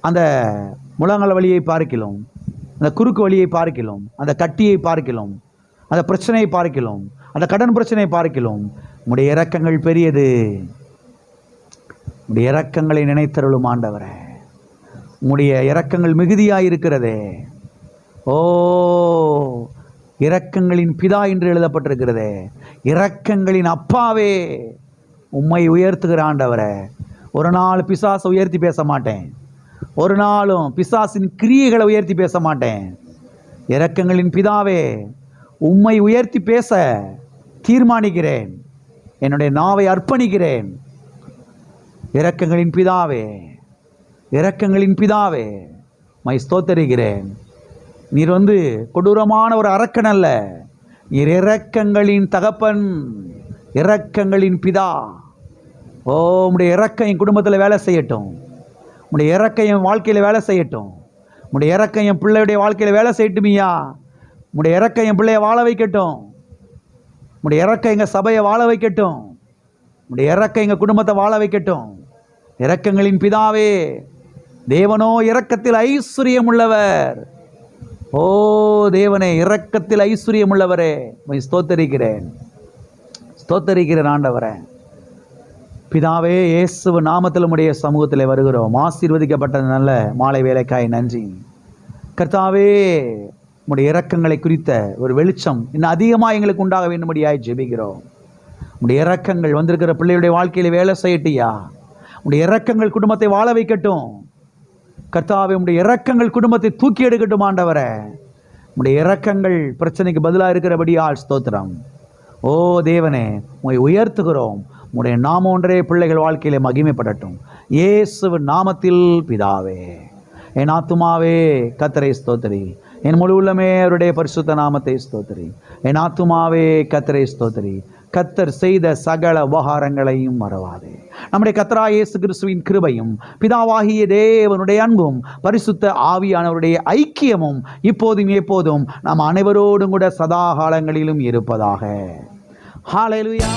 Speaker 1: அந்த முழங்கால் வலியை பார்க்கிலும், அந்த குறுக்கு வழியை பார்க்கிலும், அந்த கட்டியை பார்க்கிலும், அந்த பிரச்சனையை பார்க்கலாம், அந்த கடன் பிரச்சனையை பார்க்கலாம், உம்முடைய இரக்கங்கள் பெரியது. உம்முடைய இரக்கங்களை நினைத்தருளும் ஆண்டவரே. உம்முடைய இரக்கங்கள் மிகுதியாயிருக்கிறதே. ஓ, இரக்கங்களின் பிதா என்று எழுதப்பட்டிருக்கிறதே. இரக்கங்களின் அப்பாவே, உம்மை உயர்த்துகிற ஆண்டவரே. ஒரு நாள் பிசாசை உயர்த்தி பேச மாட்டேன், ஒரு நாளும் பிசாசின் கிரியைகளை உயர்த்தி பேச மாட்டேன். இரக்கங்களின் பிதாவே, உம்மை உயர்த்தி பேச தீர்மானிக்கிறேன். என்னுடைய நாவை அர்ப்பணிக்கிறேன். இரக்கங்களின் பிதாவே, இரக்கங்களின் பிதாவே, மை ஸ்தோத்தரிக்கிறேன். நீர் கொடூரமான ஒரு அரக்கன் அல்ல, நீர் இரக்கங்களின் தகப்பன், இரக்கங்களின் பிதா. ஓ, உம்முடைய இரக்கம் என் குடும்பத்தில் வேலை செய்யட்டும், உம்முடைய இரக்கம் என் வாழ்க்கையில் வேலை செய்யட்டும், உம்முடைய இரக்கம் என் பிள்ளையுடைய வாழ்க்கையில் வேலை செய்யட்டுமியா. உம்முடைய இரக்கம் என் பிள்ளையை வாழ வைக்கட்டும், உம்முடைய இரக்கம் எங்கள் சபையை வாழ வைக்கட்டும், உம்முடைய இரக்கம் எங்கள் குடும்பத்தை வாழ வைக்கட்டும். இரக்கங்களின் பிதாவே, தேவனோ இரக்கத்தில் ஐஸ்வர்யம் உள்ளவர். ஓ தேவனே, இரக்கத்தில் ஐஸ்வர்யம் உள்ளவரே, ஸ்தோத்தரிக்கிறேன், ஸ்தோத்தரிக்கிறேன் ஆண்டவரே. பிதாவே, இயேசு நாமத்தில் உம்முடைய சமூகத்தில் வருகிறோம். ஆசீர்வதிக்கப்பட்ட நல்ல மாலை வேலைக்காய் நன்றி கர்த்தாவே. உம்முடைய இரக்கங்களை குறித்த ஒரு வெளிச்சம் இன்னும் அதிகமாக எங்களுக்கு உண்டாக வேண்டும்படியாய் ஜெபிக்கிறோம். உம்முடைய இரக்கங்கள் வந்திருக்கிற பிள்ளையுடைய வாழ்க்கையில் வேலை செய்யட்டியா. உம்முடைய இரக்கங்கள் குடும்பத்தை வாழ வைக்கட்டும் கர்த்தாவே. உம்முடைய இரக்கங்கள் குடும்பத்தை தூக்கி எடுக்கட்டும் ஆண்டவரே. உம்முடைய இரக்கங்கள் பிரச்சனைக்கு பதிலாக இருக்கிறபடியால் ஸ்தோத்திரம். ஓ தேவனே, உம்மை உயர்த்துகிறோம். உம்முடைய நாமம் ஒன்றே பிள்ளைகள் வாழ்க்கையிலே மகிமைப்படட்டும். இயேசுவின் நாமத்தில் பிதாவே. என் ஆத்துமாவே கர்த்தரை ஸ்தோத்திரி, என் முழு உள்ளமே அவருடைய பரிசுத்த நாமத்தை ஸ்தோத்திரி. என் ஆத்துமாவே கர்த்தரை ஸ்தோத்திரி, கர்த்தர் செய்த சகல உபகாரங்களையும் மறவாதே. நம்முடைய கர்த்தராகிய இயேசு கிறிஸ்துவின் கிருபையும் பிதாவாகிய தேவனுடைய அன்பும் பரிசுத்த ஆவியானவருடைய ஐக்கியமும் இப்போதும் எப்போதும் நாம் அனைவரோடும் கூட சதா காலங்களிலும் இருப்பதாக. ஹல்லேலூயா.